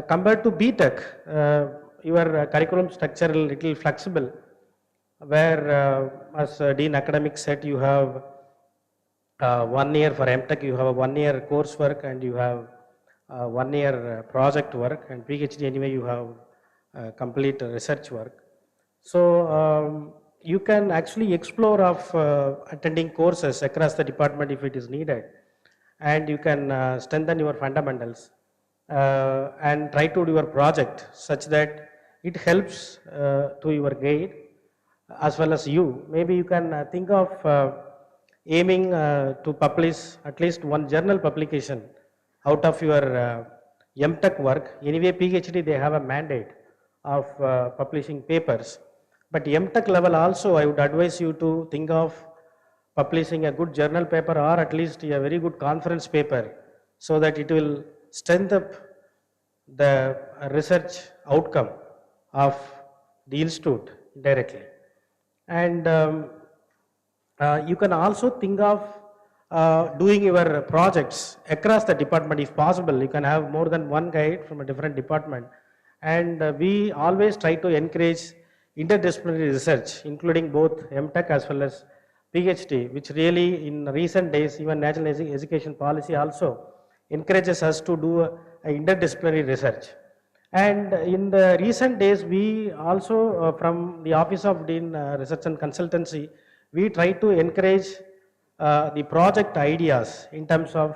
Compared to BTech, your curriculum structure is a little flexible, where as Dean Academics said, you have 1 year for MTech, you have a 1 year coursework, and you have 1 year project work, and PhD anyway you have complete research work. So you can actually explore of attending courses across the department if it is needed, and you can strengthen your fundamentals and try to do your project such that it helps to your grade as well as you. Maybe you can think of aiming to publish at least one journal publication out of your MTech work. Anyway, PhD they have a mandate of publishing papers. But MTech level also, I would advise you to think of publishing a good journal paper or at least a very good conference paper so that it will strengthen up the research outcome of the institute directly. And you can also think of doing your projects across the department if possible. You can have more than one guide from a different department. And we always try to encourage interdisciplinary research, including both MTech as well as PhD, which really in recent days, even National Education Policy also encourages us to do a interdisciplinary research. And in the recent days, we also from the Office of Dean Research and Consultancy, we try to encourage the project ideas in terms of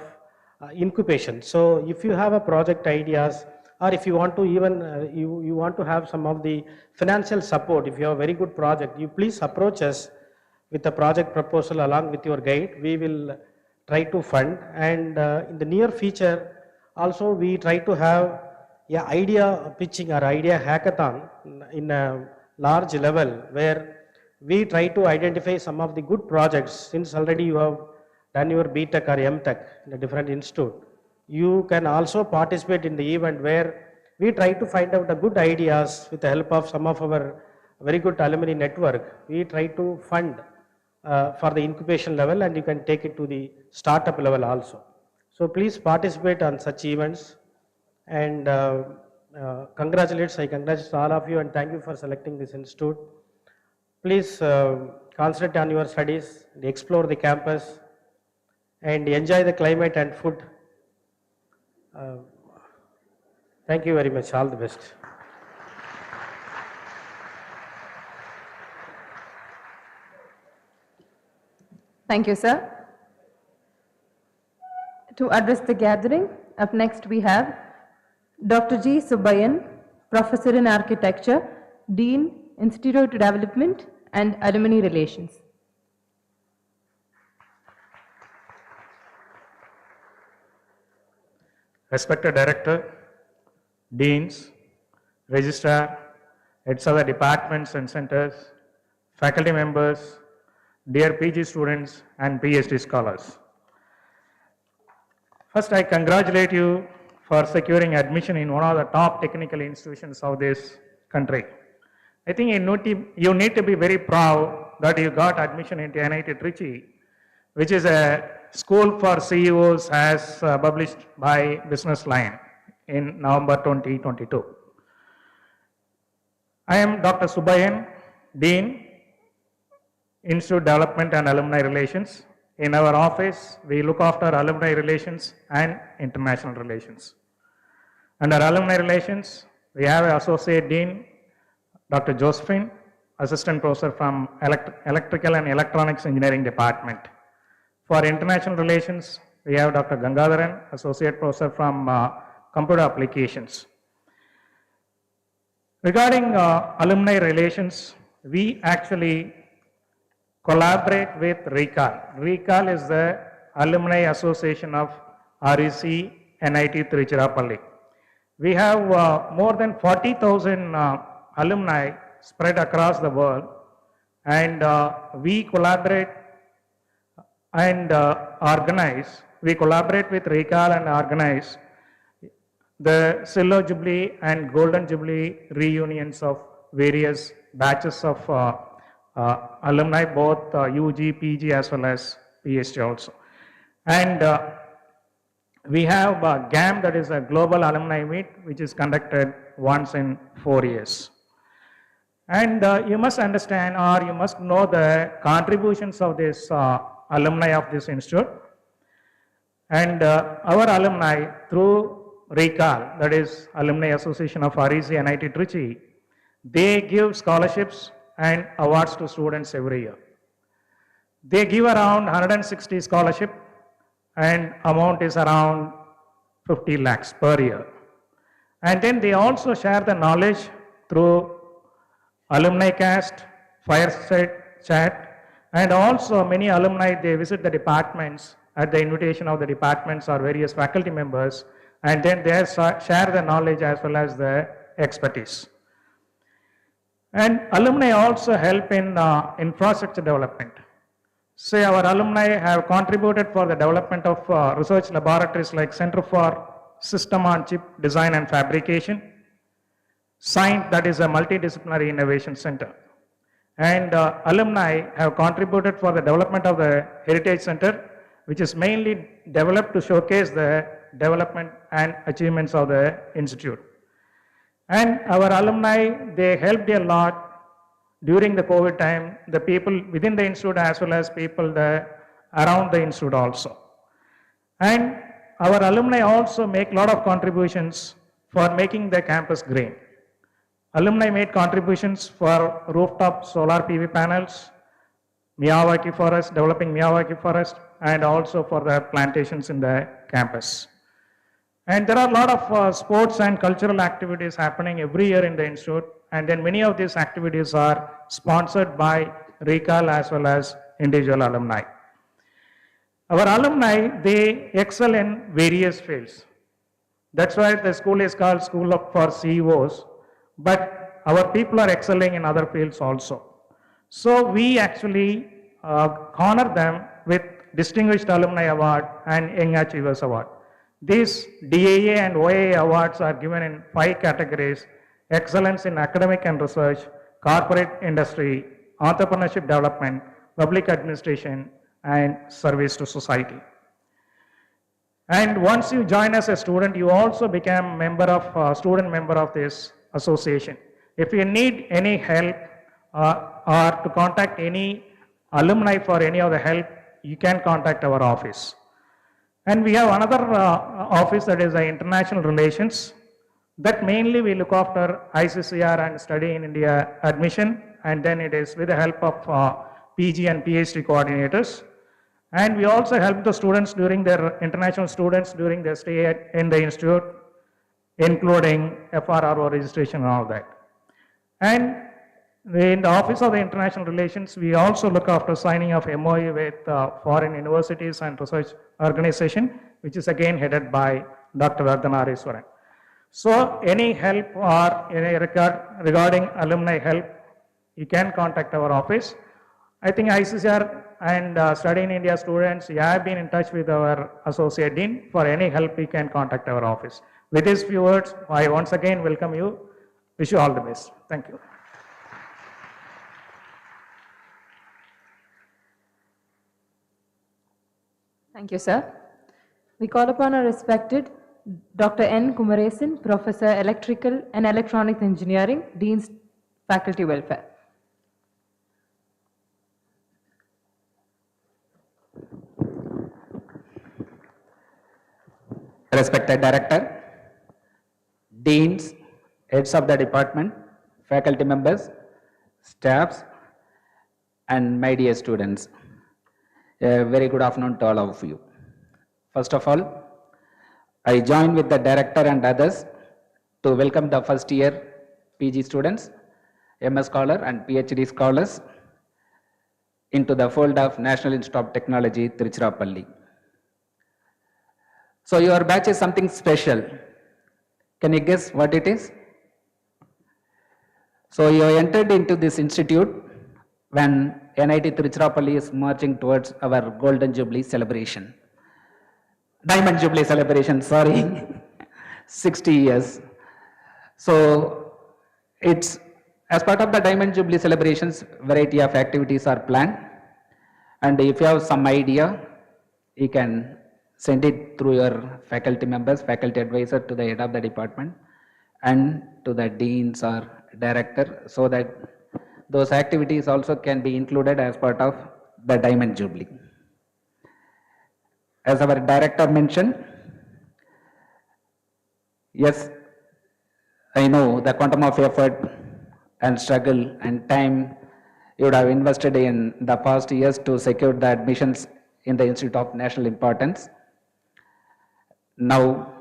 incubation. So if you have a project ideas, or if you want to even, you want to have some of the financial support, if you have a very good project, you please approach us with a project proposal along with your guide. We will try to fund, and in the near future, also we try to have a idea pitching or idea hackathon in a large level where we try to identify some of the good projects. Since already you have done your BTech or MTech in a different institute, you can also participate in the event where we try to find out the good ideas with the help of some of our very good alumni network. We try to fund for the incubation level, and you can take it to the startup level also. So please participate on such events, and I congratulate all of you and thank you for selecting this institute. Please concentrate on your studies, explore the campus, and enjoy the climate and food. Thank you very much. All the best. Thank you, sir. To address the gathering, up next we have Dr. G. Subbayan, Professor in Architecture, Dean, Institute Development and Alumni Relations. Respected Director, Deans, Registrar, heads of the departments and centers, faculty members, dear PG students and PhD scholars. First, I congratulate you for securing admission in one of the top technical institutions of this country. I think you need to be very proud that you got admission into NIT Trichy, which is a school for CEOs as published by Business Line in November 2022. I am Dr. Subbayan, Dean, Institute Development and Alumni Relations. In our office, we look after alumni relations and international relations. Under alumni relations, we have an Associate Dean, Dr. Josephine, Assistant Professor from Electrical and Electronics Engineering Department. For international relations, we have Dr. Gangadharan, Associate Professor from Computer Applications. Regarding alumni relations, we actually collaborate with RECAL. RECAL is the Alumni Association of REC NIT Tiruchirappalli. We have more than 40,000 alumni spread across the world, and we collaborate and organize. We collaborate with RECAL and organize the Silver Jubilee and Golden Jubilee reunions of various batches of alumni, both UG, PG as well as PhD also. And we have GAM, that is a Global Alumni Meet, which is conducted once in 4 years. And you must understand, or you must know the contributions of this alumni of this institute. And our alumni through RECAL, that is Alumni Association of REC NIT Trichy, they give scholarships and awards to students every year. They give around 160 scholarship, and amount is around 50 lakhs per year. And then they also share the knowledge through alumni cast, fireside chat, and also many alumni, they visit the departments at the invitation of the departments or various faculty members. and then they share the knowledge as well as the expertise. And alumni also help in infrastructure development. Say our alumni have contributed for the development of research laboratories like Center for System on Chip Design and Fabrication, SINT, that is a multidisciplinary innovation center. And alumni have contributed for the development of the Heritage Center, which is mainly developed to showcase the development and achievements of the institute. And our alumni, they helped a lot during the COVID time, the people within the institute as well as people around the institute also. And our alumni also make a lot of contributions for making the campus green. Alumni made contributions for rooftop solar PV panels, Miyawaki forest, developing Miyawaki forest, and also for the plantations in the campus. And there are a lot of sports and cultural activities happening every year in the institute, and then many of these activities are sponsored by RECAL as well as individual alumni. Our alumni, they excel in various fields. That's why the school is called School for CEOs, but our people are excelling in other fields also. So we actually honor them with Distinguished Alumni Award and Young Achievers Award. These DAA and OAA awards are given in 5 categories: excellence in academic and research, corporate industry, entrepreneurship development, public administration, and service to society. And once you join as a student, you also become student member of this association. If you need any help or to contact any alumni for any of the help, you can contact our office. And we have another office, that is the International Relations, that mainly we look after ICCR and Study in India admission, and then it is with the help of PG and PhD coordinators. And we also help the students during their international students during their stay in the institute, including FRRO registration and all that. And in the Office of the International Relations, we also look after signing of MOU with foreign universities and research organization, which is again headed by Dr. Vardhanariswaran. So any help or any regarding alumni help, you can contact our office. I think ICCR and Study in India students, you have been in touch with our Associate Dean. For any help, you can contact our office. With these few words, I once again welcome you. Wish you all the best. Thank you. Thank you, sir. We call upon our respected Dr. N. Kumaresan, Professor Electrical and Electronics Engineering, Dean's Faculty Welfare. Respected Director, Deans, Heads of the Department, Faculty members, staffs, and my dear students, a very good afternoon to all of you. First of all, I join with the Director and others to welcome the first year PG students, MS scholar and PhD scholars into the fold of National Institute of Technology, Tiruchirappalli. So your batch is something special. Can you guess what it is? So you entered into this institute when NIT Tiruchirappalli is marching towards our Golden Jubilee celebration. Diamond Jubilee celebration, sorry, 60 years. So it's as part of the Diamond Jubilee celebrations, variety of activities are planned. And if you have some idea, you can send it through your faculty members, faculty advisor to the head of the department and to the deans or director, so that those activities also can be included as part of the Diamond Jubilee. As our director mentioned, yes, I know the quantum of effort and struggle and time you would have invested in the past years to secure the admissions in the Institute of National Importance. Now,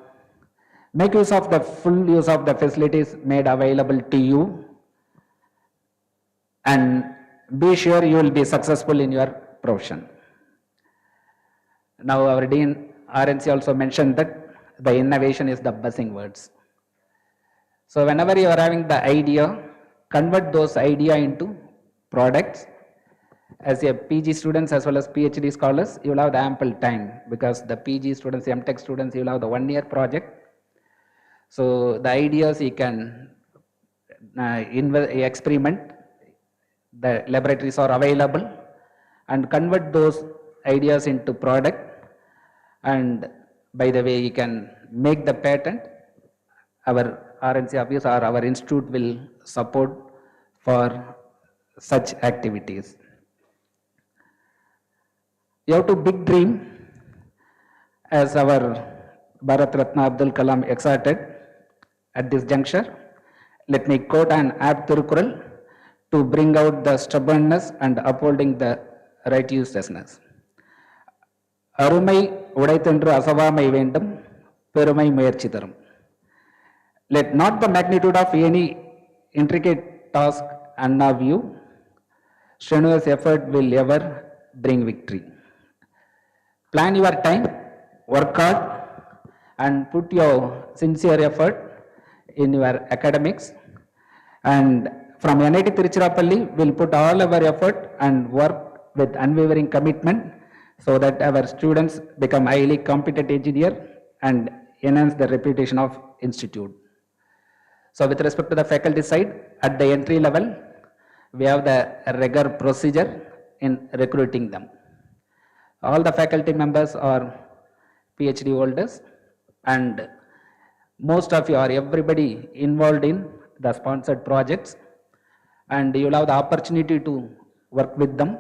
make use of the full use of the facilities made available to you, and be sure you will be successful in your profession. Now, our Dean RNC also mentioned that the innovation is the buzzing words. So whenever you are having the idea, convert those idea into products. As a PG students as well as PhD scholars, you will have the ample time, because the PG students, MTech students, you will have the 1 year project. So the ideas you can experiment, the laboratories are available, and convert those ideas into product. And by the way, you can make the patent. Our RNC office or our institute will support for such activities. You have to big dream, as our Bharat Ratna Abdul Kalam exhorted at this juncture. Let me quote an apt Thirukural to bring out the stubbornness and upholding the righteousness. Arumai உடைத்தென்று அசவாமை வேண்டும் பெருமை முயற்சி தரும். Let not the magnitude of any intricate task unnerve you. Strenuous effort will ever bring victory. Plan your time, work hard, and put your sincere effort in your academics. And from NIT Tiruchirappalli, we'll put all our effort and work with unwavering commitment, so that our students become highly competent engineer and enhance the reputation of institute. So with respect to the faculty side, at the entry level, we have the regular procedure in recruiting them. All the faculty members are PhD holders, and most of you are everybody involved in the sponsored projects, and you will have the opportunity to work with them,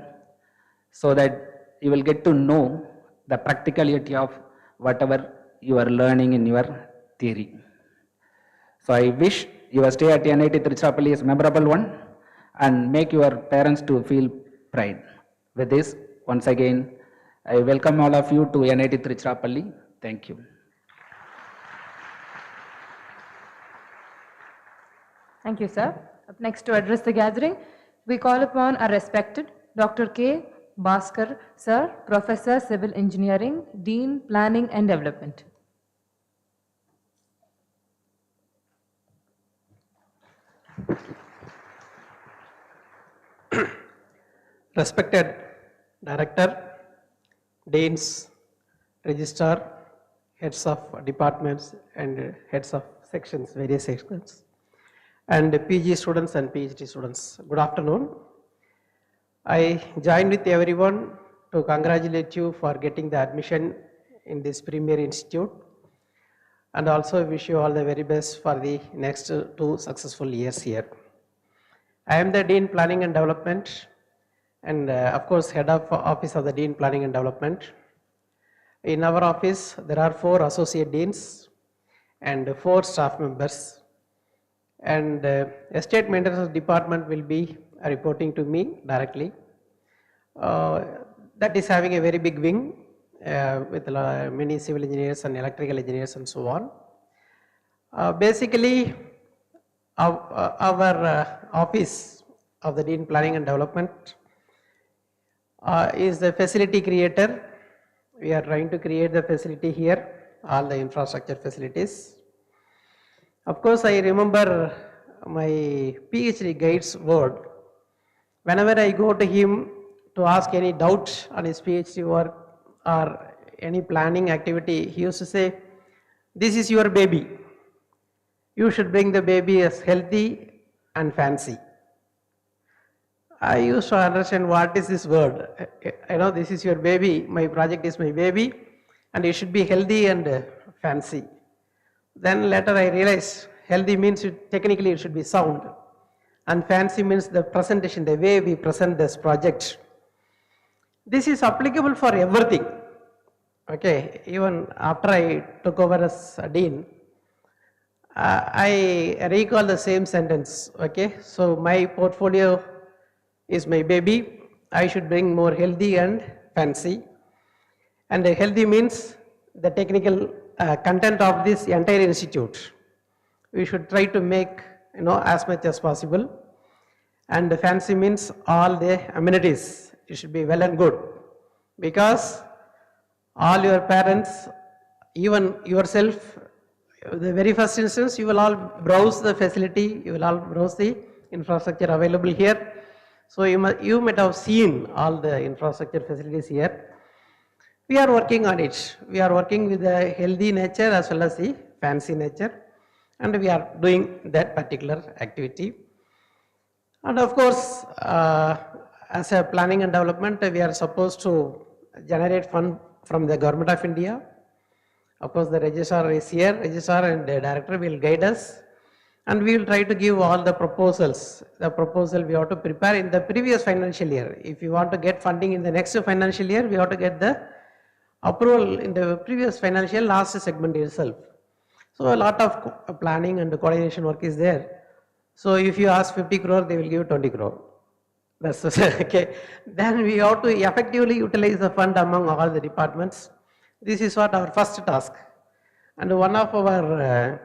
so that you will get to know the practicality of whatever you are learning in your theory. So I wish your stay at NIT Tiruchirappalli is a memorable one, and make your parents to feel pride. With this, once again, I welcome all of you to NIT Tiruchirappalli. Thank you. Thank you, sir. Up next to address the gathering, we call upon our respected Dr. K. Bhaskar, sir, Professor Civil Engineering, Dean Planning and Development. Respected Director, Deans, Registrar, Heads of Departments and Heads of Sections, various sections, and PG students and PhD students, good afternoon. I join with everyone to congratulate you for getting the admission in this premier institute, and also wish you all the very best for the next 2 successful years here. I am the Dean Planning and Development, and of course Head of Office of the Dean Planning and Development. In our office there are 4 associate deans and 4 staff members, and estate maintenance department will be reporting to me directly. That is having a very big wing with many civil engineers and electrical engineers and so on. Basically, our office of the Dean Planning and Development is the facility creator. We are trying to create the facility here, all the infrastructure facilities. Of course, I remember my PhD guide's word. Whenever I go to him to ask any doubt on his PhD work or any planning activity, he used to say, "This is your baby. You should bring the baby as healthy and fancy." I used to understand what is this word. I know this is your baby, my project is my baby, and it should be healthy and fancy. Then later I realized healthy means technically it should be sound, and fancy means the presentation, the way we present this project. This is applicable for everything. Okay, even after I took over as a dean, I recall the same sentence. Okay, so my portfolio is my baby. I should bring more healthy and fancy. And healthy means the technical content of this entire institute. We should try to make as much as possible. And the fancy means all the amenities. It should be well and good, because all your parents even yourself, the very first instance, you will all browse the facility, you will all browse the infrastructure available here. So you might have seen all the infrastructure facilities here. We are working on it. We are working with a healthy nature as well as the fancy nature, and we are doing that particular activity. And of course, as a planning and development, we are supposed to generate fund from the Government of India. Of course, the registrar is here, registrar and the director will guide us, and we will try to give all the proposals. The proposal we have to prepare in the previous financial year. If you want to get funding in the next financial year, we have to get the approval in the previous financial last segment itself. So a lot of planning and coordination work is there. So if you ask 50 crore, they will give 20 crore. That's okay. Then we have to effectively utilize the fund among all the departments. This is what our first task. And one of our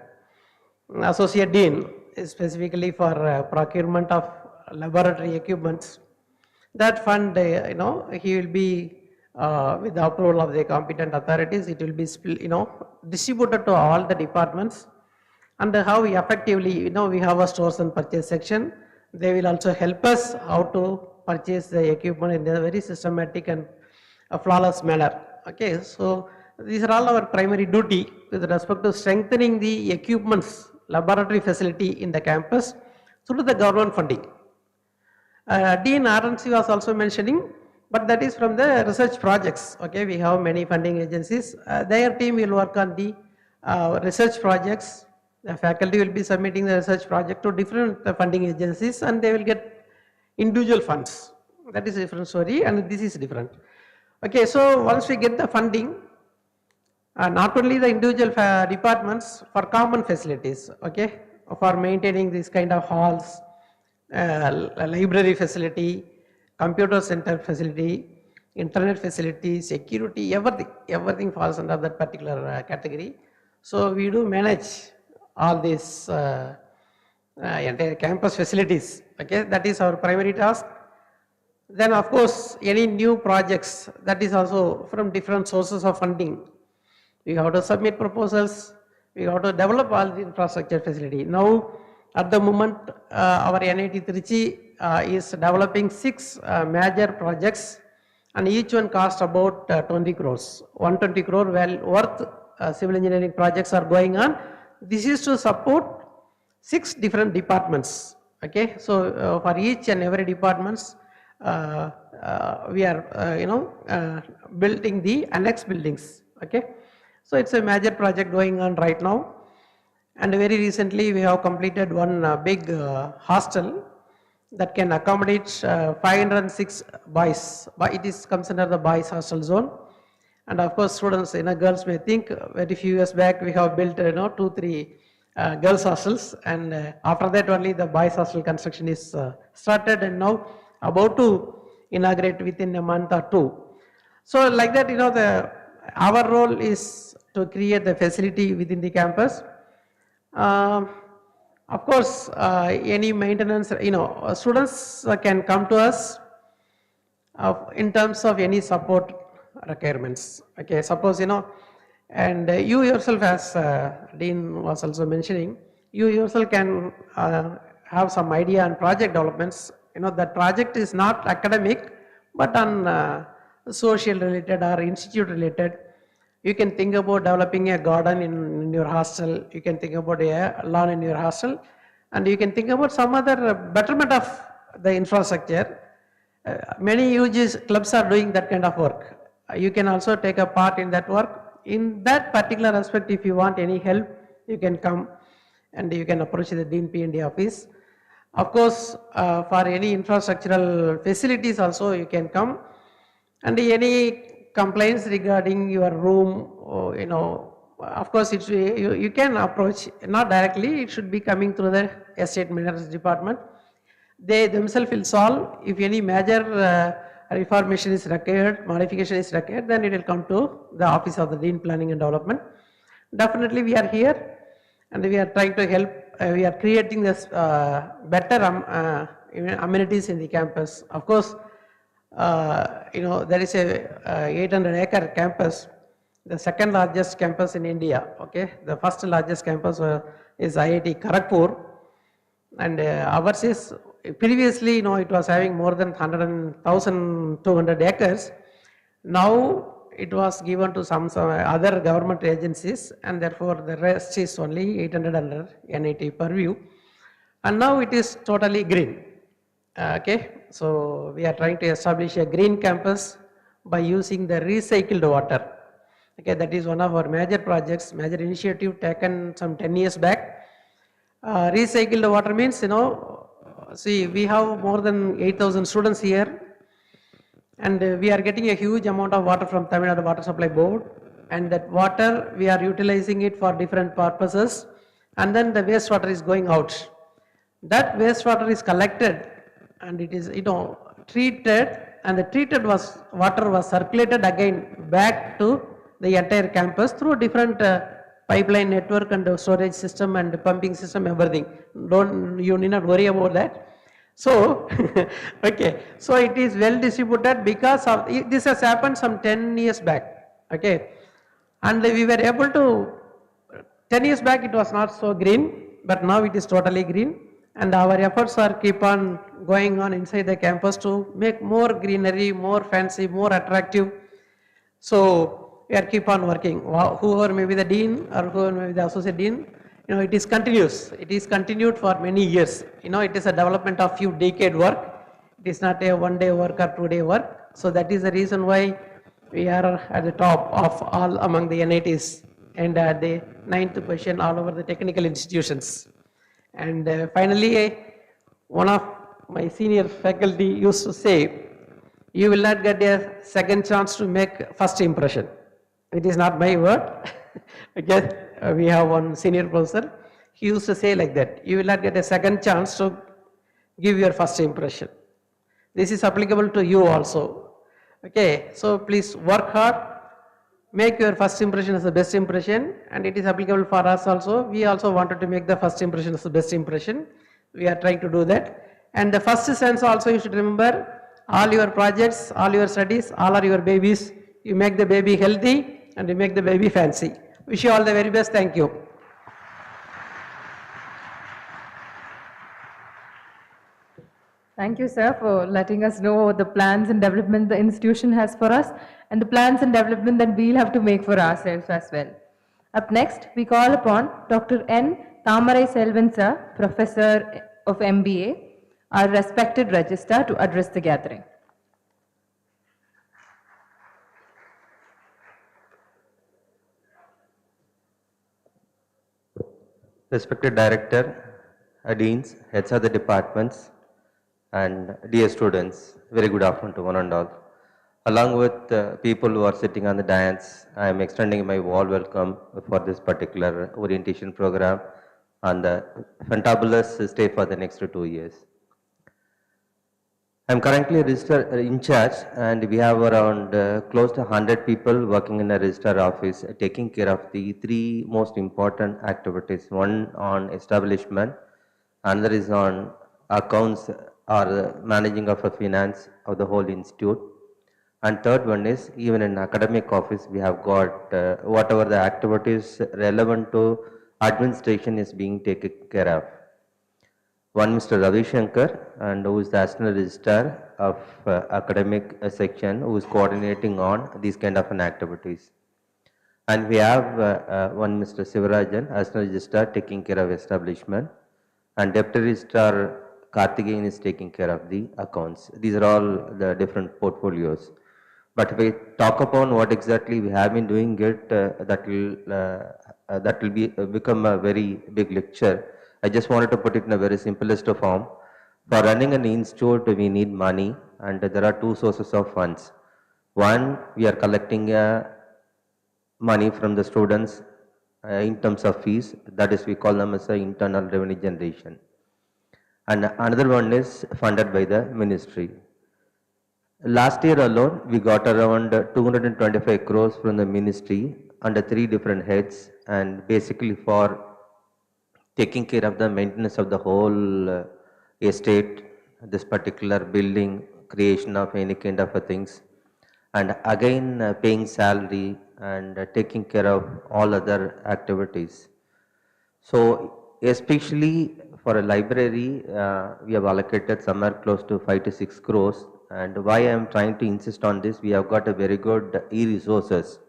associate dean is specifically for procurement of laboratory equipments. That fund, he will be with the approval of the competent authorities, it will be distributed to all the departments. And how we effectively, we have a stores and purchase section. They will also help us how to purchase the equipment in a very systematic and a flawless manner. Okay, so these are all our primary duty with respect to strengthening the equipments, laboratory facility in the campus through the government funding. Dean RNC was also mentioning, but that is from the research projects. Okay, we have many funding agencies. Their team will work on the research projects. The faculty will be submitting the research project to different funding agencies, and they will get individual funds. That is a different story, and this is different. Okay, so once we get the funding, not only the individual departments, for common facilities, okay, for maintaining this kind of halls, library facility, computer center facility, internet facility, security, everything falls under that particular category. So we do manage all these entire campus facilities. Okay, that is our primary task. Then of course, any new projects, that is also from different sources of funding. We have to submit proposals, we have to develop all the infrastructure facility. Now, at the moment, our NIT Trichy is developing 6 major projects, and each one cost about 20 crores. 120 crore worth civil engineering projects are going on. This is to support 6 different departments. Okay, so for each and every departments, we are building the annex buildings. Okay, so it's a major project going on right now. And very recently we have completed one big hostel that can accommodate 506 boys. But it is comes under the boys hostel zone. And of course, students, girls may think very few years back we have built 2-3 girls hostels, and after that only the boys hostel construction is started, and now about to inaugurate within a month or 2. So like that, our role is to create the facility within the campus. Of course, any maintenance, students can come to us in terms of any support requirements. Okay, suppose, and you yourself, as Dean was also mentioning, you yourself can have some idea on project developments. That project is not academic, but on social related or institute related. You can think about developing a garden in your hostel, you can think about a lawn in your hostel, and you can think about some other betterment of the infrastructure. Many UGs clubs are doing that kind of work. You can also take a part in that work. In that particular aspect, if you want any help, you can come and you can approach the Dean P&D office. Of course, for any infrastructural facilities also you can come, and any complaints regarding your room, of course you can approach, not directly, it should be coming through the estate maintenance department. They themselves will solve. If any major reformation is required, modification is required, then it will come to the office of the Dean Planning and Development. Definitely we are here and we are trying to help. We are creating this better amenities in the campus. Of course, there is a 800-acre campus. the second largest campus in India. Okay, the first largest campus is IIT Kharagpur, and ours is previously, it was having more than 1,200 acres. Now it was given to some other government agencies, and therefore the rest is only 800 under NIT purview, and now it is totally green. Okay, so we are trying to establish a green campus by using the recycled water. Okay, that is one of our major projects, major initiative taken some 10 years back. Recycled water means, see, we have more than 8,000 students here, and we are getting a huge amount of water from Tamil Nadu Water Supply Board, and that water we are utilizing it for different purposes, and then the wastewater is going out. That wastewater is collected and it is, treated, and the treated water was circulated again back to the entire campus through different pipeline network and storage system and pumping system, everything. You need not worry about that. So, okay, so it is well distributed because of, this has happened some 10 years back, okay, and we were able to, 10 years back it was not so green, but now it is totally green, and our efforts are keep on going on inside the campus to make more greenery, more fancy, more attractive. So we are keep on working. Whoever may be the dean or whoever may be the associate dean, it is continuous. It is continued for many years. It is a development of few decade work. It is not a 1 day work or 2 day work. So that is the reason why we are at the top of all among the NITs and at the 9th position all over the technical institutions. And finally, one of my senior faculty used to say, you will not get a second chance to make first impression. It is not my word. Okay, we have one senior professor. He used to say like that, you will not get a second chance to give your first impression. This is applicable to you also. Okay, so please work hard, make your first impression as the best impression, and it is applicable for us also. We also wanted to make the first impression as the best impression. We are trying to do that. And the first sense also, you should remember, all your projects, all your studies, all are your babies. You make the baby healthy and you make the baby fancy. Wish you all the very best. Thank you. Thank you, sir, for letting us know the plans and development the institution has for us and the plans and development that we'll have to make for ourselves as well. Up next, we call upon Dr. N. Thamarai Selvan, sir, Professor of MBA, our respected registrar, to address the gathering. Respected Director, Deans, Heads of the Departments, and dear students, very good afternoon to one and all. Along with people who are sitting on the dais, I am extending my warm welcome for this particular orientation program on the fantabulous stay for the next 2 years. I am currently a registrar in charge, and we have around close to 100 people working in a registrar office taking care of the 3 most important activities. One on establishment, another is on accounts or managing of a finance of the whole institute, and third one is even in academic office we have got whatever the activities relevant to administration is being taken care of. One Mr. Ravi Shankar, and who is the Assistant Registrar of academic section, who is coordinating on these kind of activities. And we have one Mr. Sivarajan, Assistant Registrar, taking care of establishment, and Deputy Registrar Karthikeyan is taking care of the accounts. These are all the different portfolios. But if we talk upon what exactly we have been doing it, that will become a very big lecture. I just wanted to put it in a very simplest form. For running an institute, we need money, and there are 2 sources of funds. One, we are collecting money from the students in terms of fees. That is, we call them as internal revenue generation. And another one is funded by the ministry. Last year alone, we got around 225 crores from the ministry under 3 different heads, and basically for taking care of the maintenance of the whole estate, this particular building, creation of any kind of things, and again paying salary and taking care of all other activities. So especially for a library, we have allocated somewhere close to 5 to 6 crores. And why I am trying to insist on this, we have got a very good e-resources.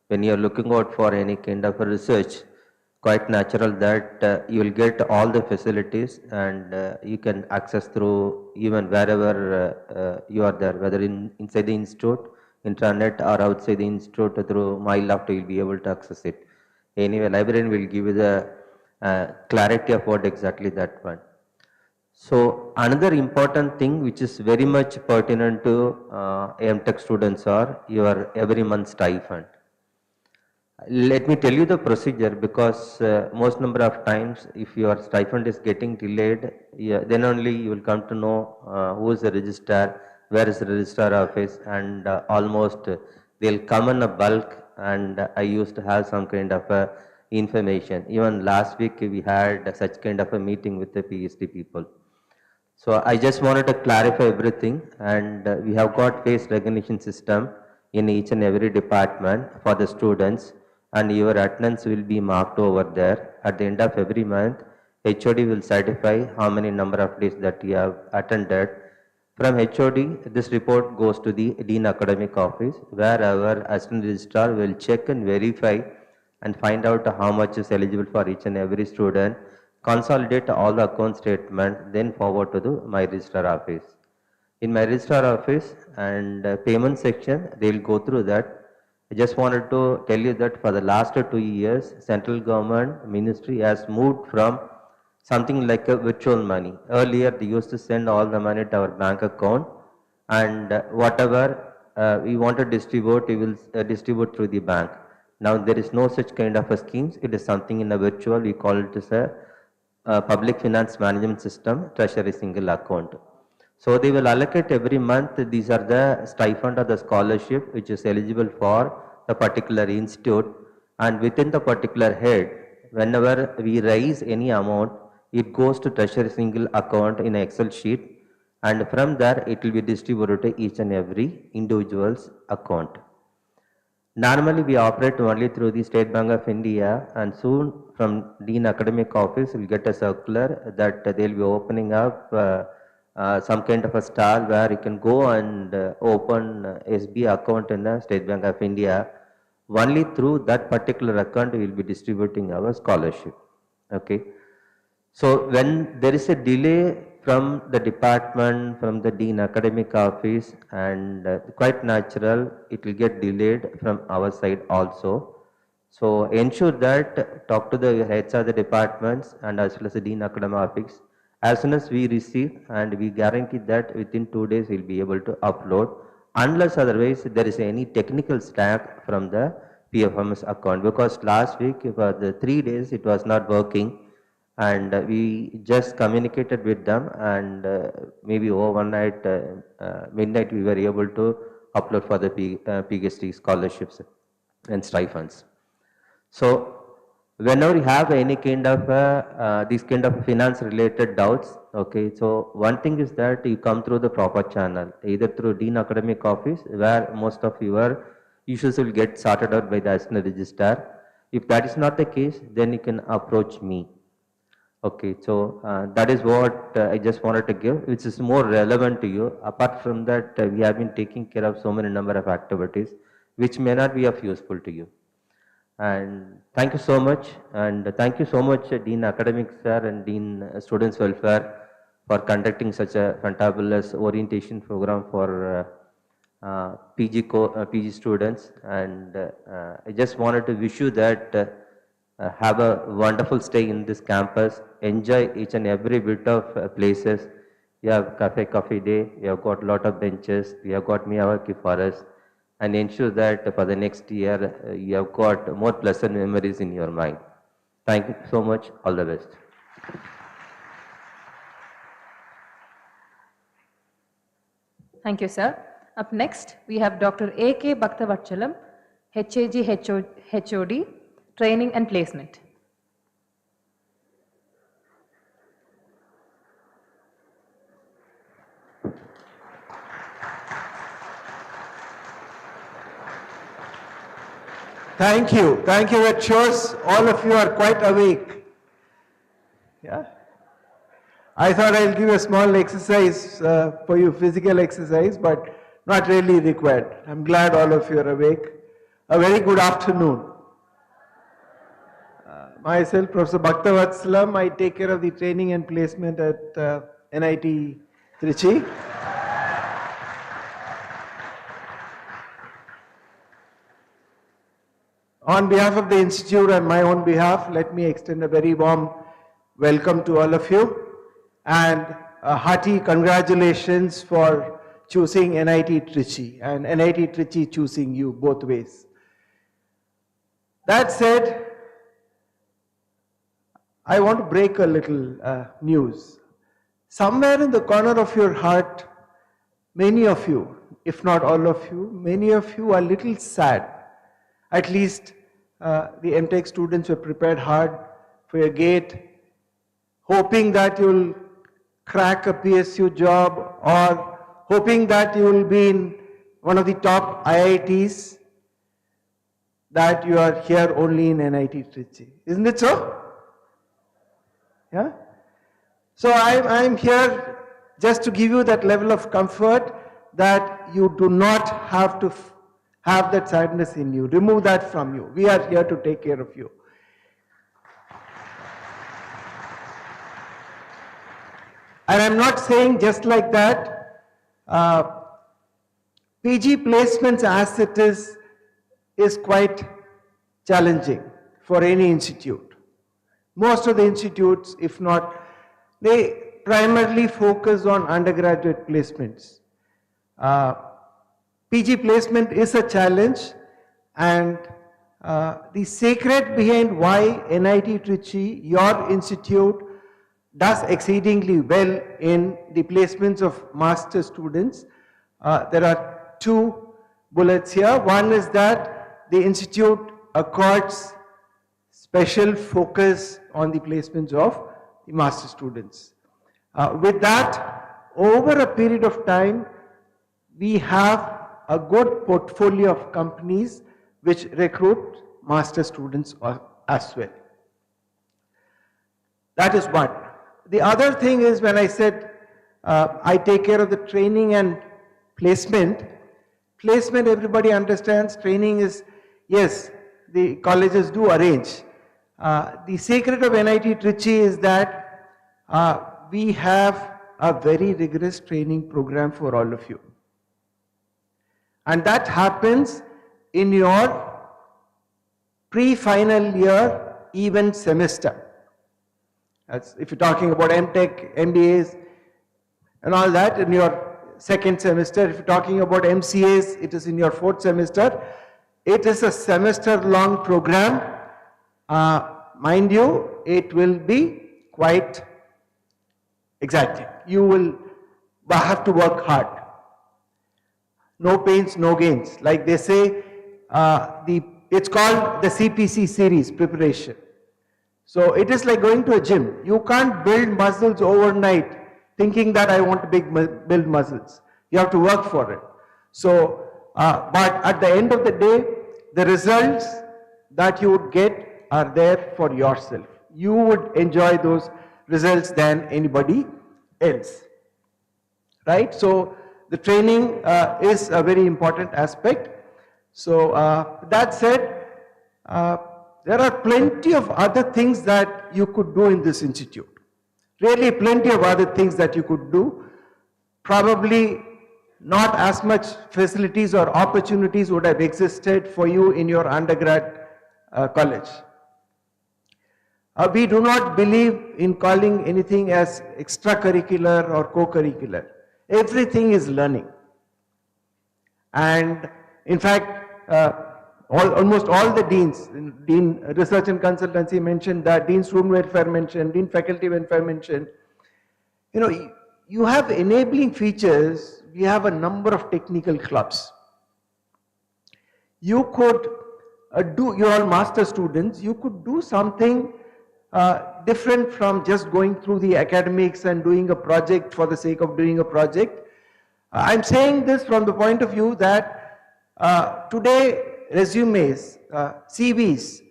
When you are looking out for any kind of a research, quite natural that you will get all the facilities and you can access through even wherever you are there, whether inside the institute, intranet, or outside the institute through my laptop, you will be able to access it. Anyway, librarian will give you the clarity of what exactly that one. So another important thing which is very much pertinent to MTech students are your every month stipend. Let me tell you the procedure, because most number of times if your stipend is getting delayed, then only you will come to know who is the registrar, where is the registrar office, and almost they'll come in a bulk, and I used to have some kind of information. Even last week we had such kind of a meeting with the PhD people. So I just wanted to clarify everything, and we have got face recognition system in each and every department for the students, and your attendance will be marked over there. At the end of every month, HOD will certify how many number of days that you have attended. From HOD, this report goes to the Dean Academic Office, where our assistant registrar will check and verify and find out how much is eligible for each and every student, consolidate all the account statement, then forward to my registrar office. In my registrar office and payment section, they will go through that. I just wanted to tell you that for the last 2 years, central government ministry has moved from something like a virtual money. Earlier, they used to send all the money to our bank account, and whatever we want to distribute, we will distribute through the bank. Now, there is no such kind of a schemes. It is something in a virtual, we call it as a public finance management system, treasury single account. So they will allocate every month, these are the stipend or the scholarship which is eligible for the particular institute, and within the particular head, whenever we raise any amount, it goes to treasury single account in an Excel sheet, and from there it will be distributed to each and every individual's account. Normally we operate only through the State Bank of India, and soon from Dean Academic Office we will get a circular that they will be opening up some kind of a stall where you can go and open SB account in the State Bank of India. Only through that particular account we will be distributing our scholarship. Okay. So when there is a delay from the department, from the Dean Academic Office, and quite natural, it will get delayed from our side also. So ensure that, talk to the heads of the departments and as well as the Dean Academic Office. As soon as we receive, and we guarantee that within 2 days we will be able to upload, unless otherwise there is any technical stack from the PFMS account, because last week for the 3 days it was not working, and we just communicated with them, and maybe overnight, midnight, we were able to upload for the PhD scholarships and stipends. So whenever you have any kind of these kind of finance related doubts, okay, so one thing is that you come through the proper channel, either through Dean Academic Office, where most of your issues will get sorted out by the assistant registrar. If that is not the case, then you can approach me. Okay, so that is what I just wanted to give, which is more relevant to you. Apart from that, we have been taking care of so many number of activities which may not be of useful to you. And thank you so much, and thank you so much, Dean Academics Sir and Dean Students Welfare, for conducting such a fantabulous orientation program for PG students. And I just wanted to wish you that have a wonderful stay in this campus. Enjoy each and every bit of places. You have coffee day. You have got lot of benches. You have got Miyawaki forest, and ensure that for the next year you have got more pleasant memories in your mind. Thank you so much. All the best. Thank you, sir. Up next, we have Dr. A.K. Bhaktavachalam, HAG HOD, Training and Placement. Thank you. Thank you. That shows all of you are quite awake. Yeah. I thought I'll give a small exercise for you, physical exercise, but not really required. I'm glad all of you are awake. A very good afternoon. Myself, Professor Bhaktavatslam, I take care of the training and placement at NIT Trichy. On behalf of the Institute and my own behalf, let me extend a very warm welcome to all of you and a hearty congratulations for choosing NIT Trichy and NIT Trichy choosing you both ways. That said, I want to break a little news. Somewhere in the corner of your heart, many of you, if not all of you, many of you are a little sad. At least the MTech students were prepared hard for your gate, hoping that you'll crack a PSU job or hoping that you will be in one of the top IITs, that you are here only in NIT Trichy. Isn't it so? Yeah? So I'm here just to give you that level of comfort that you do not have to have that sadness in you. Remove that from you. We are here to take care of you. And I'm not saying just like that. PG placements as it is quite challenging for any institute. Most of the institutes, if not, they primarily focus on undergraduate placements. PG placement is a challenge, and the secret behind why NIT Trichy, your institute, does exceedingly well in the placements of master students. There are two bullets here. One is that the institute accords special focus on the placements of the master students. With that, over a period of time, we have a good portfolio of companies which recruit master students as well. That is one. The other thing is, when I said I take care of the training and placement, everybody understands training is, yes, the colleges do arrange. The secret of NIT Trichy is that we have a very rigorous training program for all of you. And that happens in your pre-final year event semester. That's if you're talking about MTech, MBAs and all that, in your second semester. If you're talking about MCAs, it is in your fourth semester. It is a semester-long program. Mind you, it will be quite exacting. You will have to work hard. No pains, no gains. Like they say, it's called the CPC series preparation. So it is like going to a gym. You can't build muscles overnight thinking that I want to build muscles. You have to work for it. So, but at the end of the day, the results that you would get are there for yourself. You would enjoy those results than anybody else. Right? So the training is a very important aspect. So that said, there are plenty of other things that you could do in this institute. Really plenty of other things that you could do. Probably not as much facilities or opportunities would have existed for you in your undergrad college. We do not believe in calling anything as extracurricular or co-curricular. Everything is learning. And in fact, almost all the deans, Dean Research and Consultancy mentioned that, Dean Student Welfare mentioned, Dean Faculty Welfare mentioned. You know, you have enabling features. We have a number of technical clubs. You could you're all master students, you could do something different from just going through the academics and doing a project for the sake of doing a project. I'm saying this from the point of view that today resumes, CVs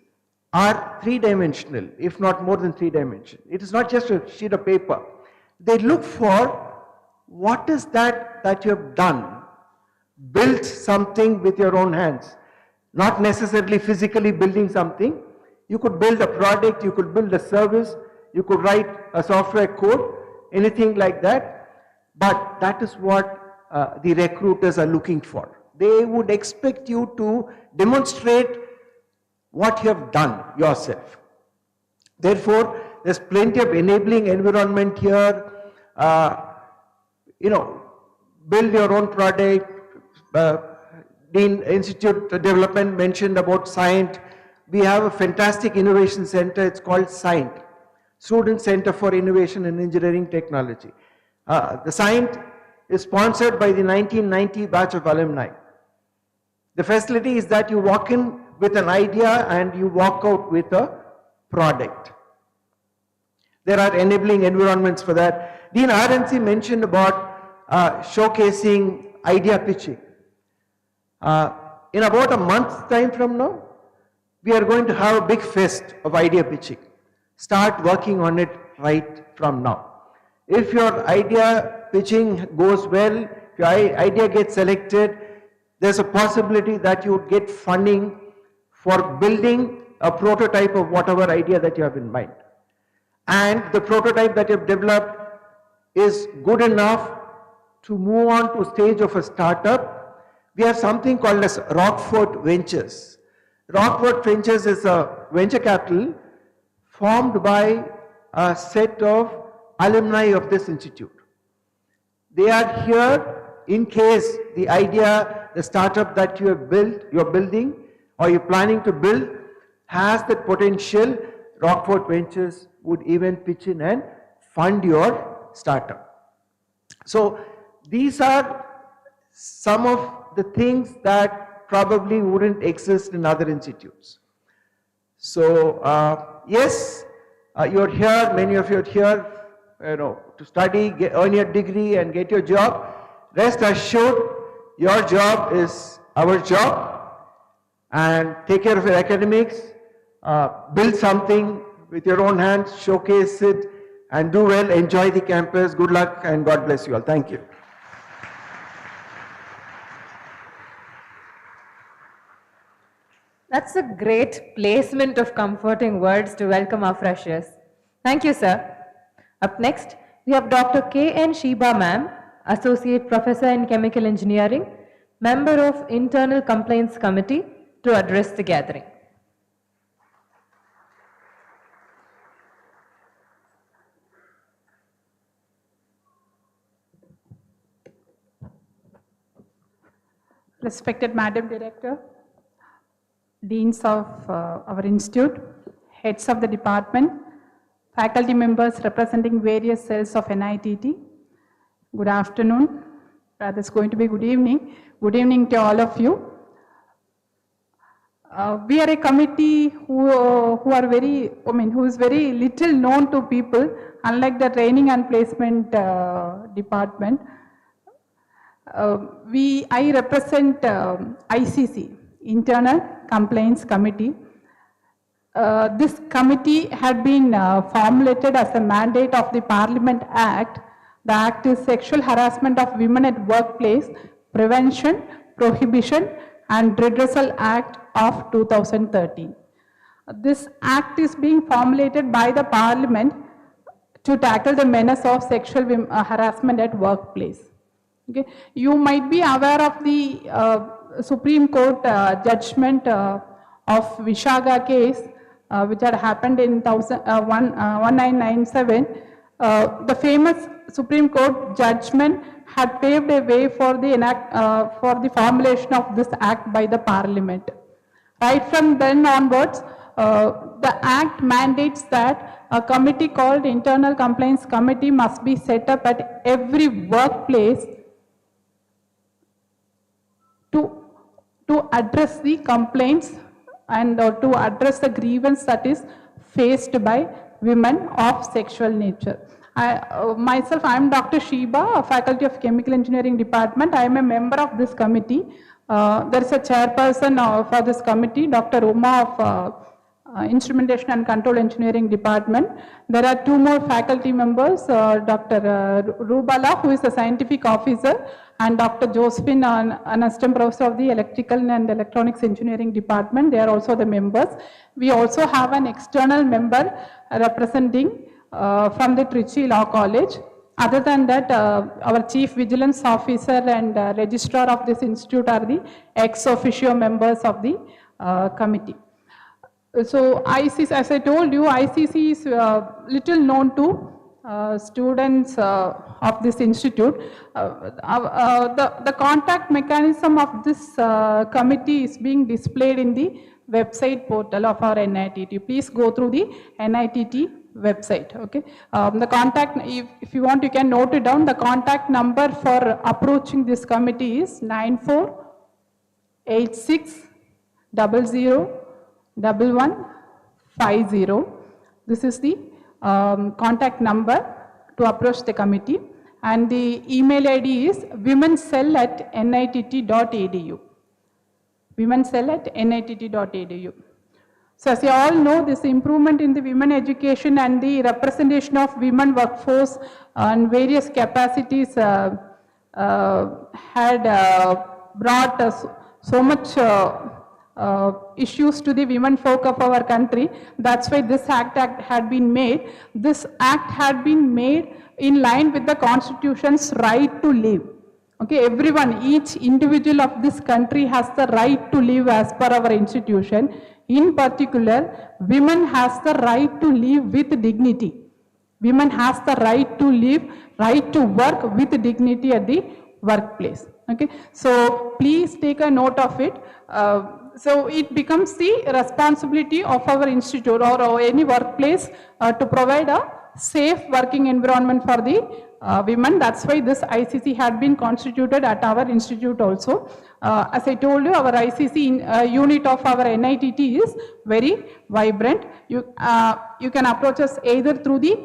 are three-dimensional, if not more than three-dimensional. It is not just a sheet of paper. They look for what is that you have done, built something with your own hands, not necessarily physically building something. You could build a product, you could build a service, you could write a software code, anything like that, but that is what the recruiters are looking for. They would expect you to demonstrate what you have done yourself. Therefore, there's plenty of enabling environment here. Build your own product. Dean Institute Development mentioned about Scient. We have a fantastic innovation center. It's called Scient, Student Center for Innovation and Engineering Technology. The Scient is sponsored by the 1990 batch of alumni. The facility is that you walk in with an idea and you walk out with a product. There are enabling environments for that. Dean RNC mentioned about showcasing idea pitching. In about a month's time from now, we are going to have a big fest of idea pitching. Start working on it right from now. If your idea pitching goes well, if your idea gets selected, there's a possibility that you would get funding for building a prototype of whatever idea that you have in mind. And the prototype that you have developed is good enough to move on to a stage of a startup. We have something called as Rockford Ventures. Rockford Ventures is a venture capital formed by a set of alumni of this institute. They are here in case the idea, the startup that you have built, you're building, or you're planning to build, has that potential. Rockford Ventures would even pitch in and fund your startup. So these are some of the things that probably wouldn't exist in other institutes. So yes, you're here, many of you are here, to study, earn your degree and get your job. Rest assured, your job is our job, and take care of your academics, build something with your own hands, showcase it, and do well, enjoy the campus. Good luck and God bless you all. Thank you. That's a great placement of comforting words to welcome our freshers. Thank you, sir. Up next, we have Dr. K.N. Sheba ma'am, Associate Professor in Chemical Engineering, Member of Internal Complaints Committee, to address the gathering. Respected Madam Director, Deans of our institute, heads of the department, faculty members representing various cells of NITT, good afternoon, rather it's going to be good evening. Good evening to all of you. We are a committee who is very little known to people, unlike the training and placement department. I represent ICC, Internal Complaints Committee. This committee had been formulated as a mandate of the Parliament Act. The Act is Sexual Harassment of Women at Workplace, Prevention, Prohibition and Redressal Act of 2013. This Act is being formulated by the Parliament to tackle the menace of sexual harassment at workplace. Okay. You might be aware of the Supreme Court judgment of Vishaga case, which had happened in 1997. The famous Supreme Court judgment had paved a way for the formulation of this act by the Parliament. Right from then onwards, the act mandates that a committee called Internal Complaints Committee must be set up at every workplace to address the complaints and to address the grievance that is faced by women of sexual nature. Myself, I am Dr. Sheba, a faculty of Chemical Engineering Department. I am a member of this committee. There is a chairperson for this committee, Dr. Uma of Instrumentation and Control Engineering Department. There are two more faculty members, Dr. Rubala, who is a scientific officer, and Dr. Josephine, an assistant professor of the Electrical and Electronics Engineering Department. They are also the members. We also have an external member representing from the Trichy Law College. Other than that, our Chief Vigilance Officer and Registrar of this institute are the ex officio members of the committee. So ICC, as I told you, ICC is little known to students of this institute. The contact mechanism of this committee is being displayed in the website portal of our NITT. Please go through the NITT website. Okay. The contact, if you want, you can note it down. The contact number for approaching this committee is 9486001150. This is the contact number to approach the committee, and the email ID is womencell@nitt.edu. womencell@nitt.edu. So as you all know, this improvement in the women education and the representation of women workforce and various capacities had brought so much issues to the women folk of our country. That's why this act had been made. This act had been made in line with the Constitution's right to live. Okay, everyone, each individual of this country has the right to live as per our institution. In particular, women has the right to live with dignity. Women has the right to live, right to work with dignity at the workplace. Okay, so please take a note of it. So it becomes the responsibility of our institute or any workplace to provide a safe working environment for the women. That's why this ICC had been constituted at our institute also. As I told you, our ICC unit of our NITT is very vibrant. You can approach us either through the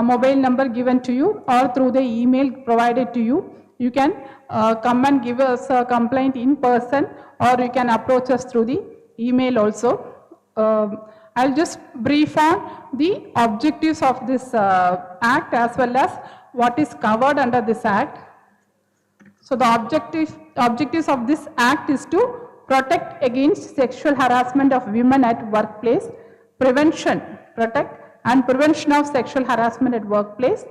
mobile number given to you or through the email provided to you. You can come and give us a complaint in person, or you can approach us through the email also. I'll just brief on the objectives of this act as well as what is covered under this act. So the objectives of this act is to protect against sexual harassment of women at workplace, protect and prevention of sexual harassment at workplace,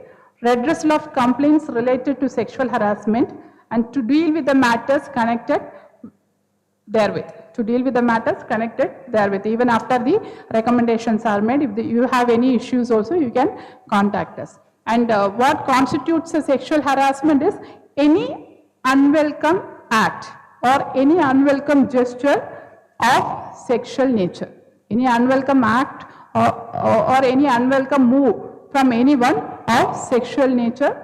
redressal of complaints related to sexual harassment, and to deal with the matters connected therewith. Even after the recommendations are made, if you have any issues also, you can contact us. And what constitutes a sexual harassment is any unwelcome act or any unwelcome gesture of sexual nature. Any unwelcome act or any unwelcome move from anyone of sexual nature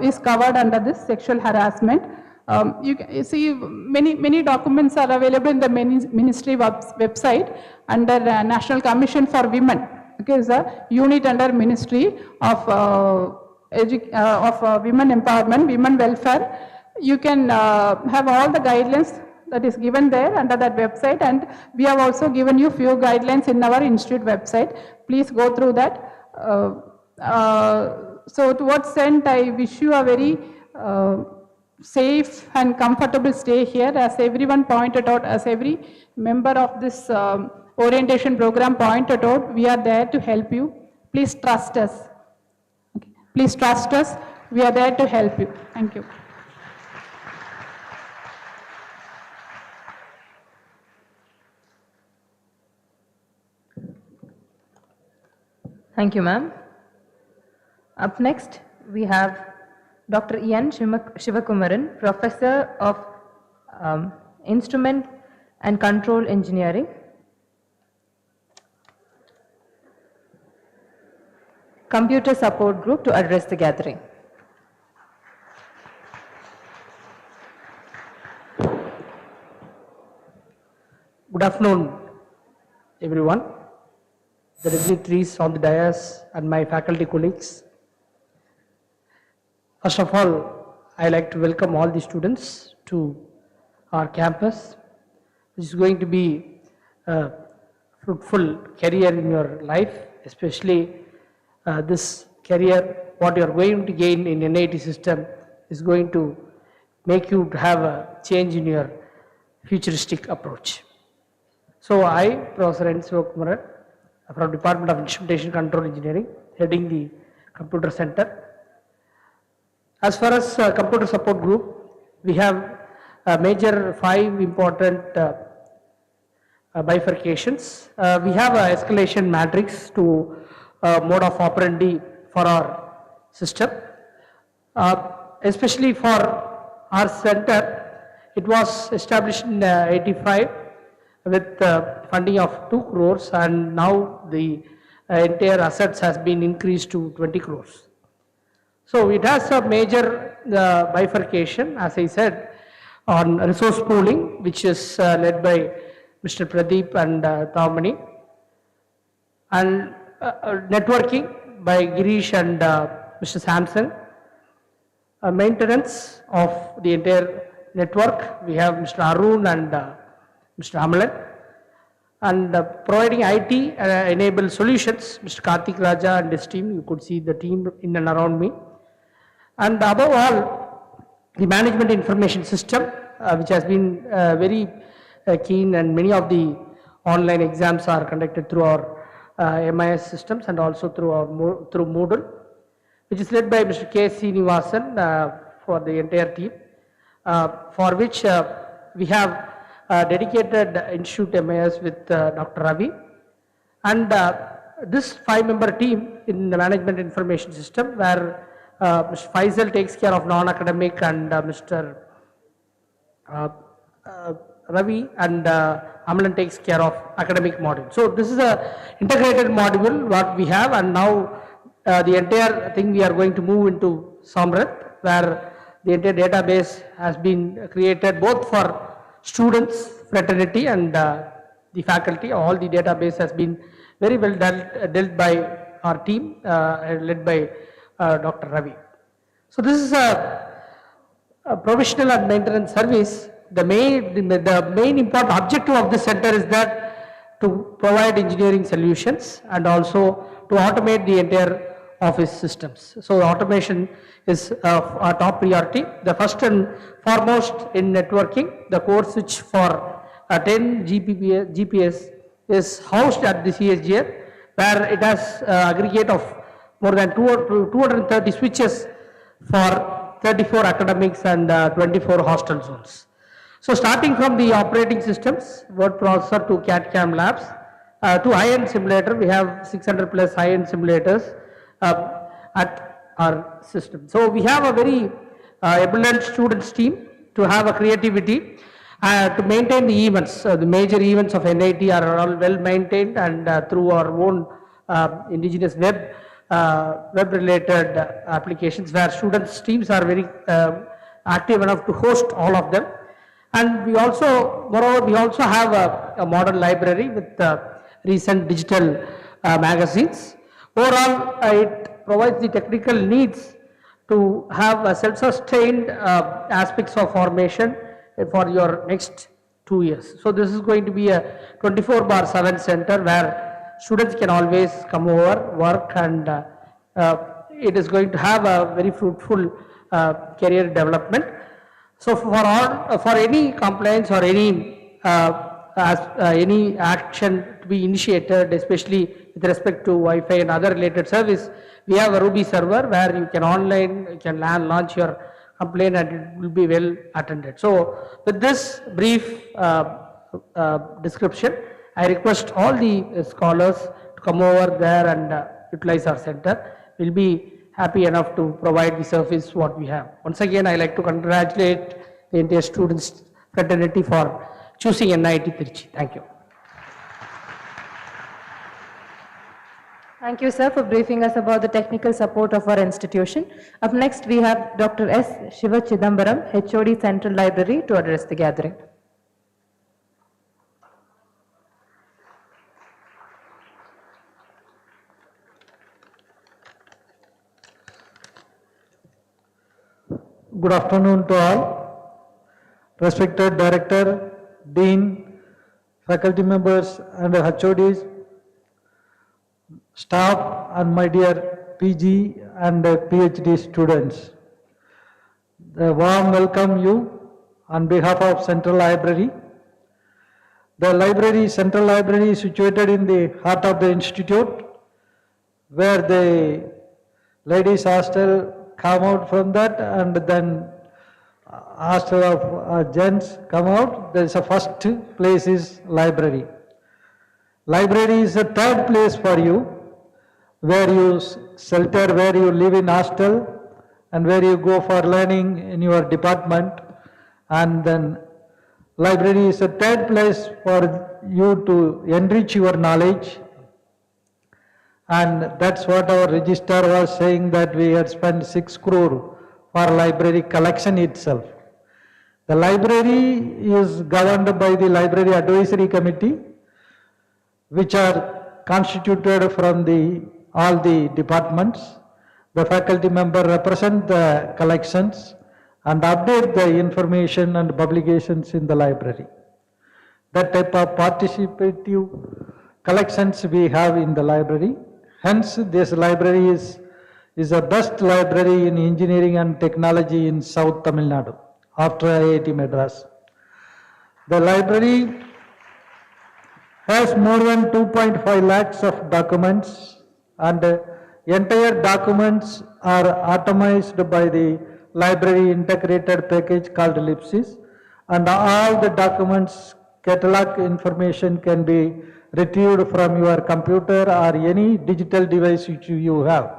is covered under this sexual harassment. You see, many documents are available in the ministry website under National Commission for Women. Okay, it's a unit under Ministry of Women Empowerment, Women Welfare. You can have all the guidelines that is given there under that website, and we have also given you few guidelines in our institute website. Please go through that. So towards end, I wish you a very safe and comfortable stay here. As everyone pointed out, as every member of this orientation program pointed out, we are there to help you. Please trust us. Okay. Please trust us. We are there to help you. Thank you. Thank you, ma'am. Up next, we have Dr. N. Shivakumaran, Professor of Instrument and Control Engineering. Computer Support Group to address the gathering. Good afternoon, everyone. The dignitaries on the dais and my faculty colleagues. First of all, I like to welcome all the students to our campus, which is going to be a fruitful career in your life, especially this career, what you are going to gain in NIT system is going to make you to have a change in your futuristic approach. So I, Professor N. Sivakumaran, from Department of Instrumentation Control Engineering, heading the Computer Center. As far as computer support group, we have major 5 important bifurcations. We have an escalation matrix to mode of operandi for our system. Especially for our center, it was established in 85 with funding of 2 crores, and now the entire assets has been increased to 20 crores. So it has a major bifurcation, as I said, on resource pooling, which is led by Mr. Pradeep and Thamani, and networking by Girish and Mr. Samson. Maintenance of the entire network, we have Mr. Arun and Mr. Amalan, and providing IT enabled solutions, Mr. Karthik Raja and his team. You could see the team in and around me. And above all, the management information system, which has been very keen, and many of the online exams are conducted through our MIS systems and also through Moodle, which is led by Mr. K. Srinivasan for the entire team, for which we have dedicated institute MIS with Dr. Ravi. And this 5-member team in the management information system, where Mr. Faisal takes care of non-academic, and Mr. Ravi and Amalan takes care of academic module. So this is a integrated module what we have, and now the entire thing we are going to move into Samrat, where the entire database has been created both for students, fraternity, and the faculty. All the database has been very well dealt by our team led by Dr. Ravi. So this is a professional and maintenance service. The main important objective of this center is that to provide engineering solutions and also to automate the entire office systems. So automation is our top priority. The first and foremost in networking, the core switch for 10 GPS is housed at the CSGR, where it has aggregate of more than 230 switches for 34 academics and 24 hostel zones. So starting from the operating systems, word processor to CAD/CAM labs, to high-end simulator, we have 600 plus high-end simulators at our system. So we have a very ebullient students team to have a creativity to maintain the events. The major events of NIT are all well maintained, and through our own indigenous web related applications, where students teams are very active enough to host all of them. And we also, moreover, we also have a modern library with recent digital magazines. Overall, it provides the technical needs to have a self-sustained aspects of formation for your next 2 years. So this is going to be a 24/7 center where students can always come over, work, and it is going to have a very fruitful career development. So for any compliance or any action to be initiated, especially with respect to Wi-Fi and other related service, we have a Ruby server where you can launch your complaint, and it will be well attended. So with this brief description, I request all the scholars to come over there and utilize our center. We'll be happy enough to provide the service what we have. Once again, I like to congratulate the entire students fraternity for choosing NIT Trichy. Thank you. Thank you, sir, for briefing us about the technical support of our institution. Up next, we have Dr. S. Shiva Chidambaram, HOD Central Library, to address the gathering. Good afternoon to all. respected Director, Dean, faculty members and HODs, staff and my dear PG and PhD students. The warm welcome you on behalf of Central Library. The Central Library is situated in the heart of the institute, where the ladies hostel come out from that, and then hostel of gents come out. There is a first place is library. Library is a third place for you, where you shelter, where you live in hostel, and where you go for learning in your department. And then library is a third place for you to enrich your knowledge. And that's what our registrar was saying, that we had spent 6 crore for library collection itself. The library is governed by the Library Advisory Committee, which are constituted from all the departments. The faculty member represent the collections and update the information and publications in the library. That type of participative collections we have in the library. Hence, this library is the best library in engineering and technology in South Tamil Nadu, after IIT Madras. The library has more than 2.5 lakhs of documents, and entire documents are atomized by the library integrated package called Ellipsis, and all the documents catalog information can be retrieved from your computer or any digital device which you have,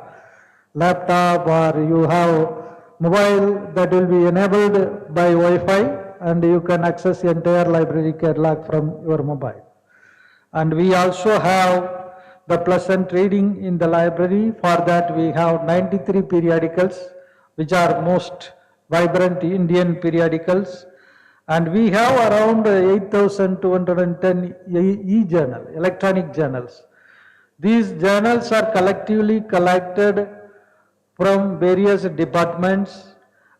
laptop or you have mobile, that will be enabled by Wi-Fi, and you can access the entire library catalog from your mobile. And we also have the pleasant reading in the library. For that we have 93 periodicals, which are most vibrant Indian periodicals. And we have around 8,210 e-journal, electronic journals. These journals are collectively collected from various departments,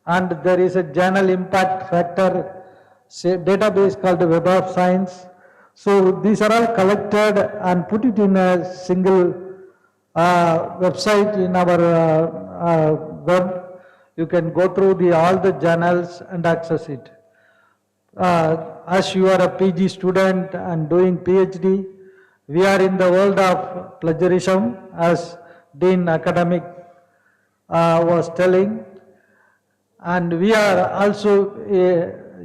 and there is a journal impact factor database called Web of Science. So these are all collected and put it in a single website in our web. You can go through all the journals and access it. As you are a PG student and doing PhD, we are in the world of plagiarism, as Dean Academic was telling, and we are also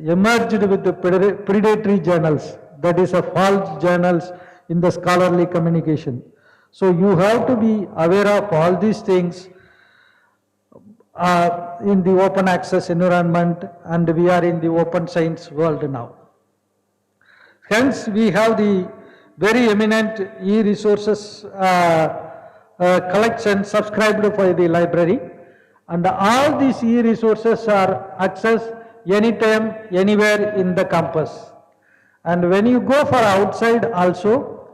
emerged with the predatory journals, that is a false journals in the scholarly communication. So you have to be aware of all these things in the open access environment, and we are in the open science world now. Hence, we have the very eminent e-resources collection subscribed by the library, and all these e-resources are accessed anytime, anywhere in the campus. And when you go for outside also,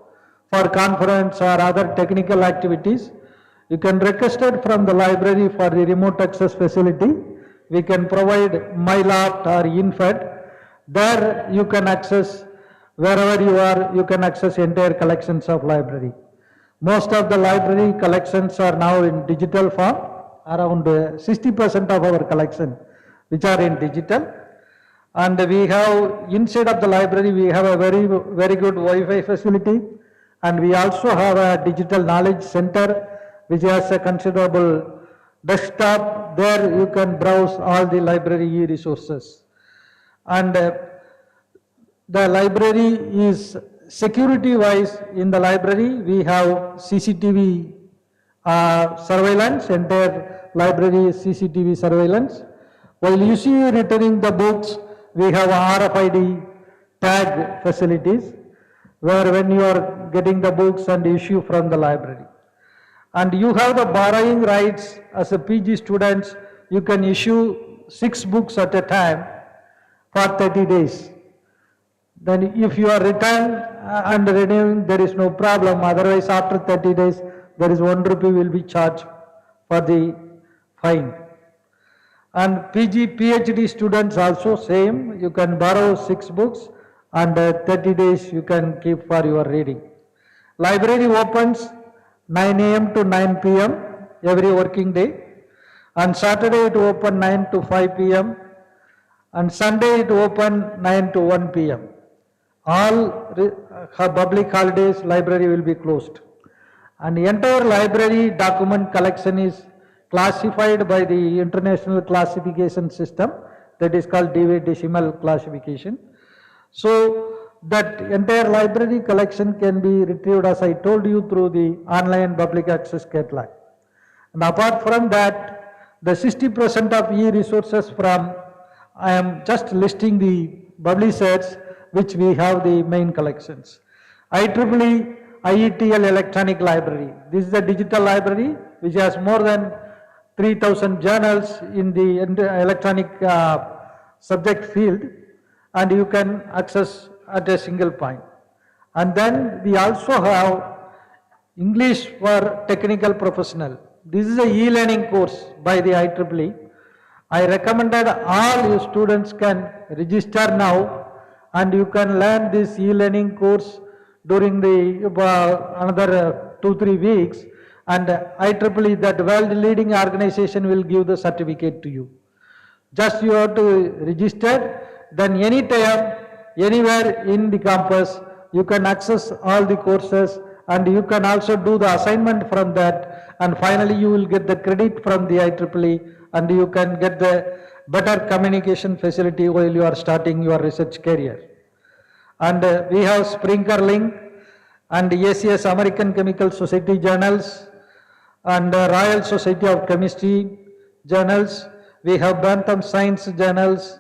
for conference or other technical activities, you can request it from the library for the remote access facility. We can provide MyLoft or InFed. There you can access, wherever you are, you can access entire collections of library. Most of the library collections are now in digital form, around 60% of our collection which are in digital. And we have, inside of the library, we have a very good Wi-Fi facility, and we also have a digital knowledge center which has a considerable desktop. There you can browse all the library e-resources. And the library is security wise, in the library we have CCTV surveillance, entire library is CCTV surveillance. While you see returning the books, we have RFID tag facilities, where when you are getting the books and issue from the library. And you have the borrowing rights as a PG students, you can issue 6 books at a time for 30 days. Then if you are returned and renewing, there is no problem. Otherwise, after 30 days, there is 1 rupee will be charged for the fine. And PG, PhD students also same, you can borrow 6 books and 30 days you can keep for your reading. Library opens 9 a.m. to 9 p.m. every working day. On Saturday it open 9 to 5 p.m. and Sunday it open 9 to 1 p.m. All public holidays library will be closed. And the entire library document collection is classified by the international classification system, that is called Dewey Decimal Classification. So that entire library collection can be retrieved, as I told you, through the online public access catalog. And apart from that, the 60% of e-resources from, I am just listing the publishers which we have the main collections. IEEE IETL Electronic Library. This is a digital library which has more than 3,000 journals in the electronic subject field, and you can access at a single point. And then we also have English for technical professional. This is a e-learning course by the IEEE. I recommended all you students can register now, and you can learn this e-learning course during the another 2-3 weeks, and IEEE, that world leading organization, will give the certificate to you. Just you have to register, then anytime, anywhere in the campus, you can access all the courses, and you can also do the assignment from that, and finally you will get the credit from the IEEE, and you can get the better communication facility while you are starting your research career. And we have Sprinkler Link and ACS American Chemical Society journals and Royal Society of Chemistry journals. We have Bantam Science journals,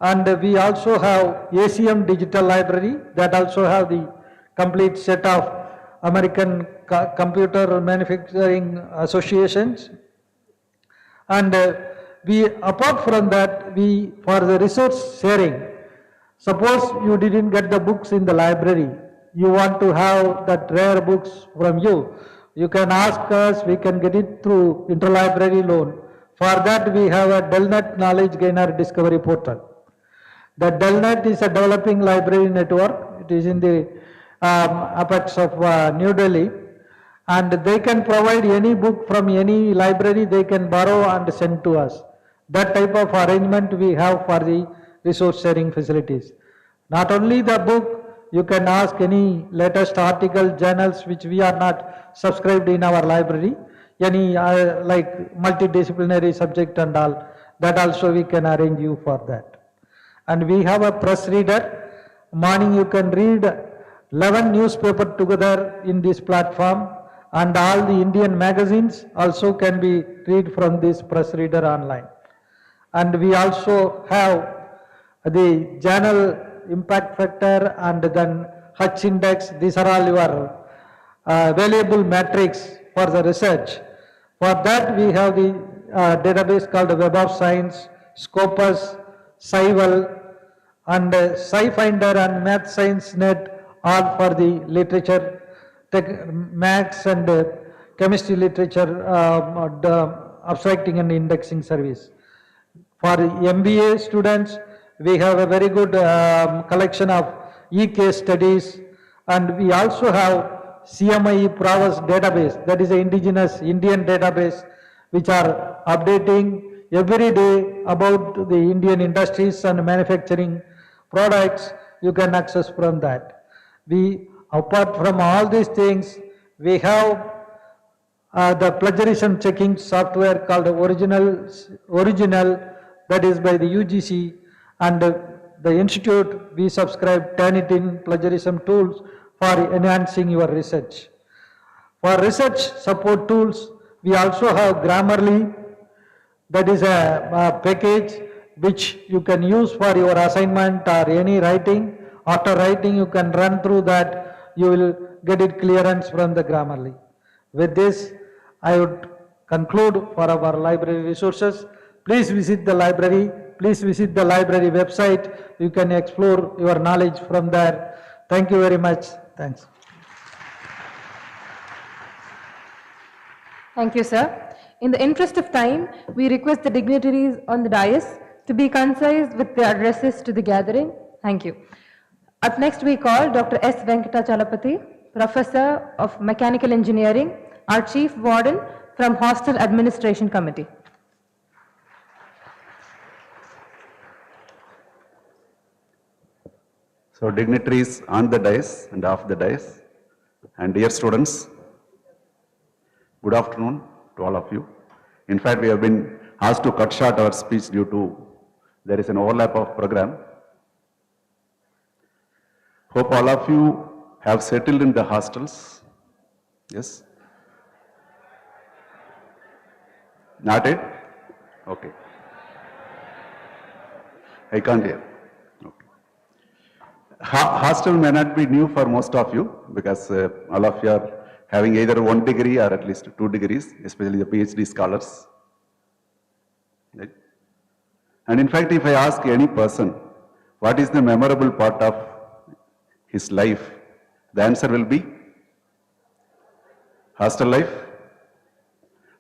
and we also have ACM Digital Library that also have the complete set of American Computer Manufacturing Associations. And we, apart from that, we, for the resource sharing, suppose you didn't get the books in the library, you want to have that rare books from you, you can ask us, we can get it through interlibrary loan. For that we have a Delnet Knowledge Gainer Discovery Portal. The Delnet is a developing library network. It is in the apex of New Delhi, and they can provide any book from any library, they can borrow and send to us. That type of arrangement we have for the resource sharing facilities. Not only the book, you can ask any latest article, journals which we are not subscribed in our library, any like multidisciplinary subject and all, that also we can arrange you for that. And we have a press reader. Morning you can read 11 newspapers together in this platform, and all the Indian magazines also can be read from this press reader online. And we also have the journal impact factor and then Hutch index. These are all your valuable metrics for the research. For that we have the database called Web of Science, Scopus, Scival, and SciFinder and Math Science Net, all for the literature, maths and chemistry literature abstracting and indexing service. For MBA students, we have a very good collection of e-case studies, and we also have CMIE Pravas database, that is an indigenous Indian database, which are updating every day about the Indian industries and manufacturing products. You can access from that. We, apart from all these things, we have the plagiarism checking software called Original, that is by the UGC, and the institute, we subscribe Turnitin plagiarism tools for enhancing your research. For research support tools, we also have Grammarly, that is a package which you can use for your assignment or any writing. After writing, you can run through that, you will get it clearance from the Grammarly. With this, I would conclude for our library resources. Please visit the library. Please visit the library website. You can explore your knowledge from there. Thank you very much. Thanks. Thank you, sir. In the interest of time, we request the dignitaries on the dais to be concise with their addresses to the gathering. Thank you. Up next, we call Dr. S. Venkatachalapati, Professor of Mechanical Engineering, our Chief Warden from Hostel Administration Committee. So dignitaries on the dais and off the dais, and dear students, good afternoon to all of you. In fact, we have been asked to cut short our speech due to there is an overlap of program. Hope all of you have settled in the hostels. Yes? Not it? Okay. I can't hear. Okay. Hostel may not be new for most of you because all of you are having either 1 degree or at least 2 degrees, especially the PhD scholars. Right? And in fact, if I ask any person, what is the memorable part of his life, the answer will be hostel life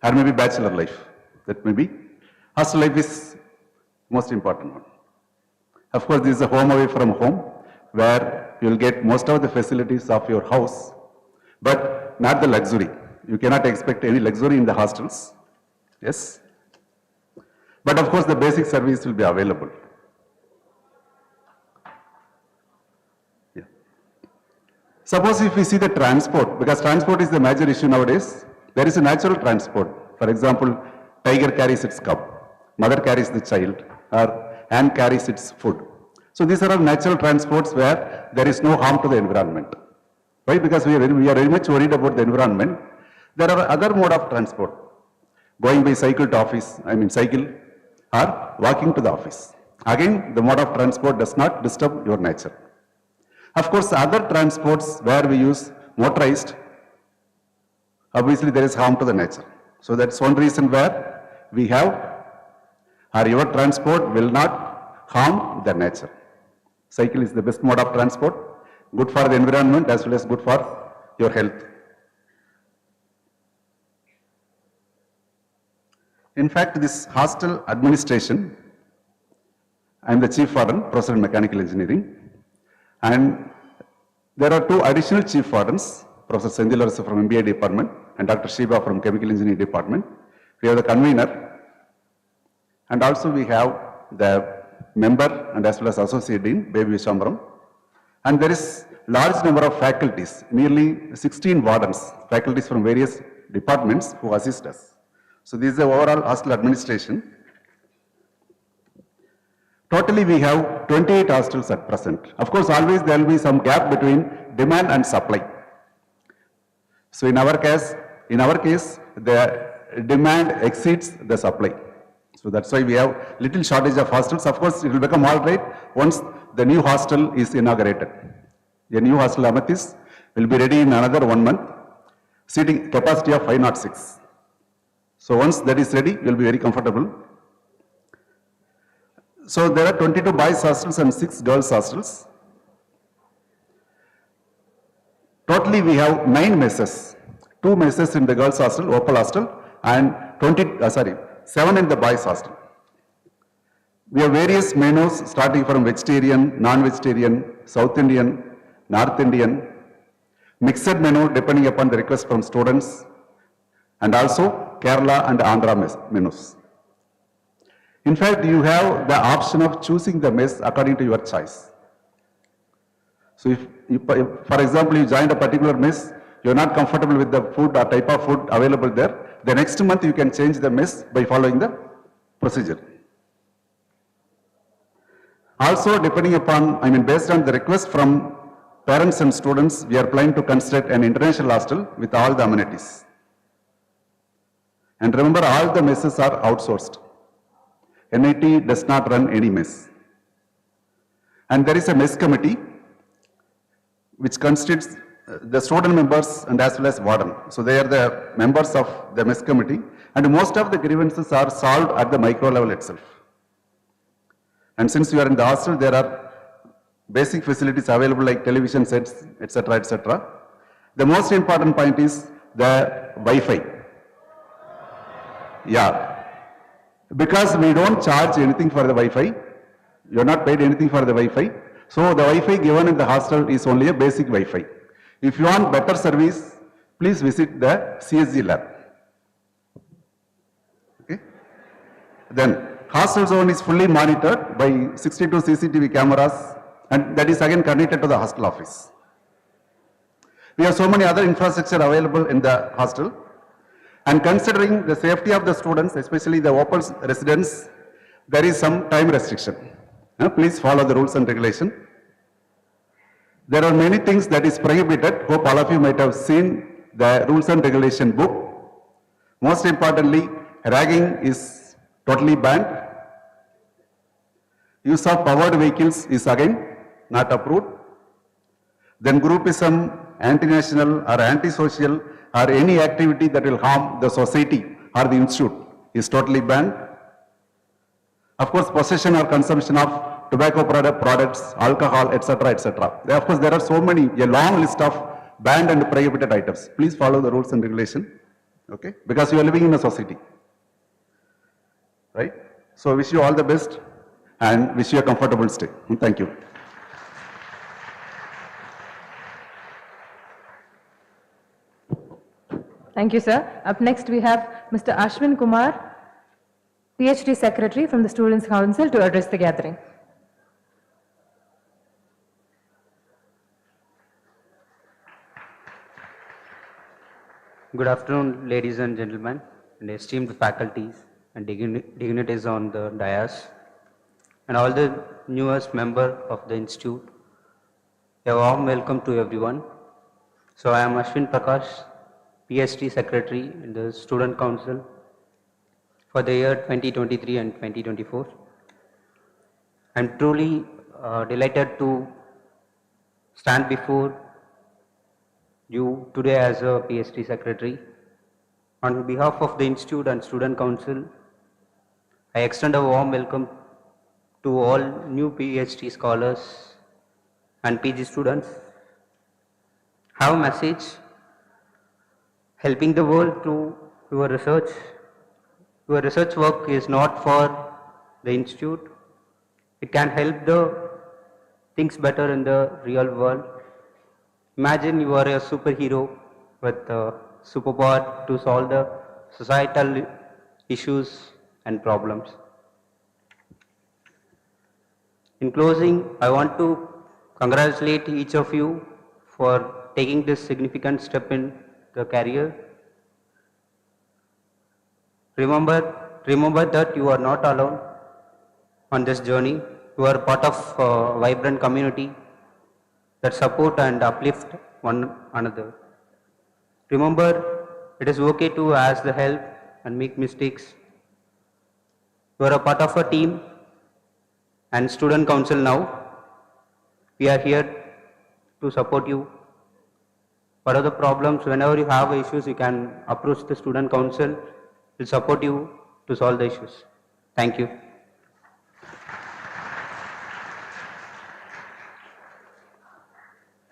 or maybe bachelor life. That may be. Hostel life is most important one. Of course, this is a home away from home where you will get most of the facilities of your house, but not the luxury. You cannot expect any luxury in the hostels. Yes? But of course, the basic service will be available. Yeah. Suppose if we see the transport, because transport is the major issue nowadays, there is a natural transport. For example, tiger carries its cub, mother carries the child, or ant carries its food. So these are all natural transports where there is no harm to the environment. Why? Because we are very much worried about the environment. There are other mode of transport. Going by cycle to office, cycle, or walking to the office. Again, the mode of transport does not disturb your nature. Of course, other transports where we use motorized, obviously there is harm to the nature. So that's one reason where we have, or your transport will not harm the nature. Cycle is the best mode of transport, good for the environment as well as good for your health. In fact, this hostel administration, I am the Chief Warden, Professor in Mechanical Engineering, and there are 2 additional Chief Wardens, Professor Senthil Arasu from MBA Department and Dr. Shiba from Chemical Engineering Department. We have the convener, and also we have the member and as well as Associate Dean, Baby Vishwambaram, and there is large number of faculties, nearly 16 wardens, faculties from various departments who assist us. So this is the overall hostel administration. Totally we have 28 hostels at present. Of course, always there will be some gap between demand and supply. So in our case, the demand exceeds the supply. So that's why we have little shortage of hostels. Of course, it will become all right once the new hostel is inaugurated. The new hostel Amethyst will be ready in another 1 month, seating capacity of 506. So once that is ready, you will be very comfortable. So there are 22 boys hostels and 6 girls hostels. Totally we have 9 messes, 2 messes in the girls hostel, Opal hostel, and 7 in the boys hostel. We have various menus starting from vegetarian, non-vegetarian, South Indian, North Indian, mixed menu depending upon the request from students, and also Kerala and Andhra menus. In fact, you have the option of choosing the mess according to your choice. So if for example, you joined a particular mess, you are not comfortable with the food or type of food available there, the next month you can change the mess by following the procedure. Also, depending upon, based on the request from parents and students, we are planning to construct an international hostel with all the amenities. And remember, all the messes are outsourced. NIT does not run any mess. And there is a mess committee which constitutes the student members and as well as warden. So they are the members of the mess committee, and most of the grievances are solved at the micro level itself. And since you are in the hostel, there are basic facilities available like television sets, etc., etc. The most important point is the Wi-Fi. Yeah. Because we don't charge anything for the Wi-Fi. You are not paid anything for the Wi-Fi. So the Wi-Fi given in the hostel is only a basic Wi-Fi. If you want better service, please visit the CSG lab. Okay. Then hostel zone is fully monitored by 62 CCTV cameras, and that is again connected to the hostel office. We have so many other infrastructure available in the hostel. And considering the safety of the students, especially the open residents, there is some time restriction. Please follow the rules and regulation. There are many things that is prohibited. Hope all of you might have seen the rules and regulation book. Most importantly, ragging is totally banned. Use of powered vehicles is again not approved. Then groupism, anti-national or anti-social or any activity that will harm the society or the institute is totally banned. Of course, possession or consumption of tobacco products, alcohol, etc., etc. Of course, there are so many, a long list of banned and prohibited items. Please follow the rules and regulation, okay? Because you are living in a society, right? So, wish you all the best and wish you a comfortable stay. Thank you. Thank you, sir. Up next, we have Mr. Ashwin Kumar, PhD Secretary from the Students' Council, to address the gathering. Good afternoon, ladies and gentlemen, and esteemed faculties and dignitaries on the dais, and all the newest members of the institute. A warm welcome to everyone. So I am Ashwin Prakash, PhD Secretary in the Student Council for the year 2023 and 2024. I am truly delighted to stand before you today as a PhD Secretary. On behalf of the Institute and Student Council, I extend a warm welcome to all new PhD scholars and PG students. Have a message helping the world through your research. Your research work is not for the institute. It can help the things better in the real world. Imagine you are a superhero with a superpower to solve the societal issues and problems. In closing, I want to congratulate each of you for taking this significant step in the career. Remember that you are not alone on this journey. You are part of a vibrant community that support and uplift one another. Remember, it is okay to ask the help and make mistakes. You are a part of a team and student council now. We are here to support you. What are the problems? Whenever you have issues, you can approach the student council. We'll support you to solve the issues. Thank you.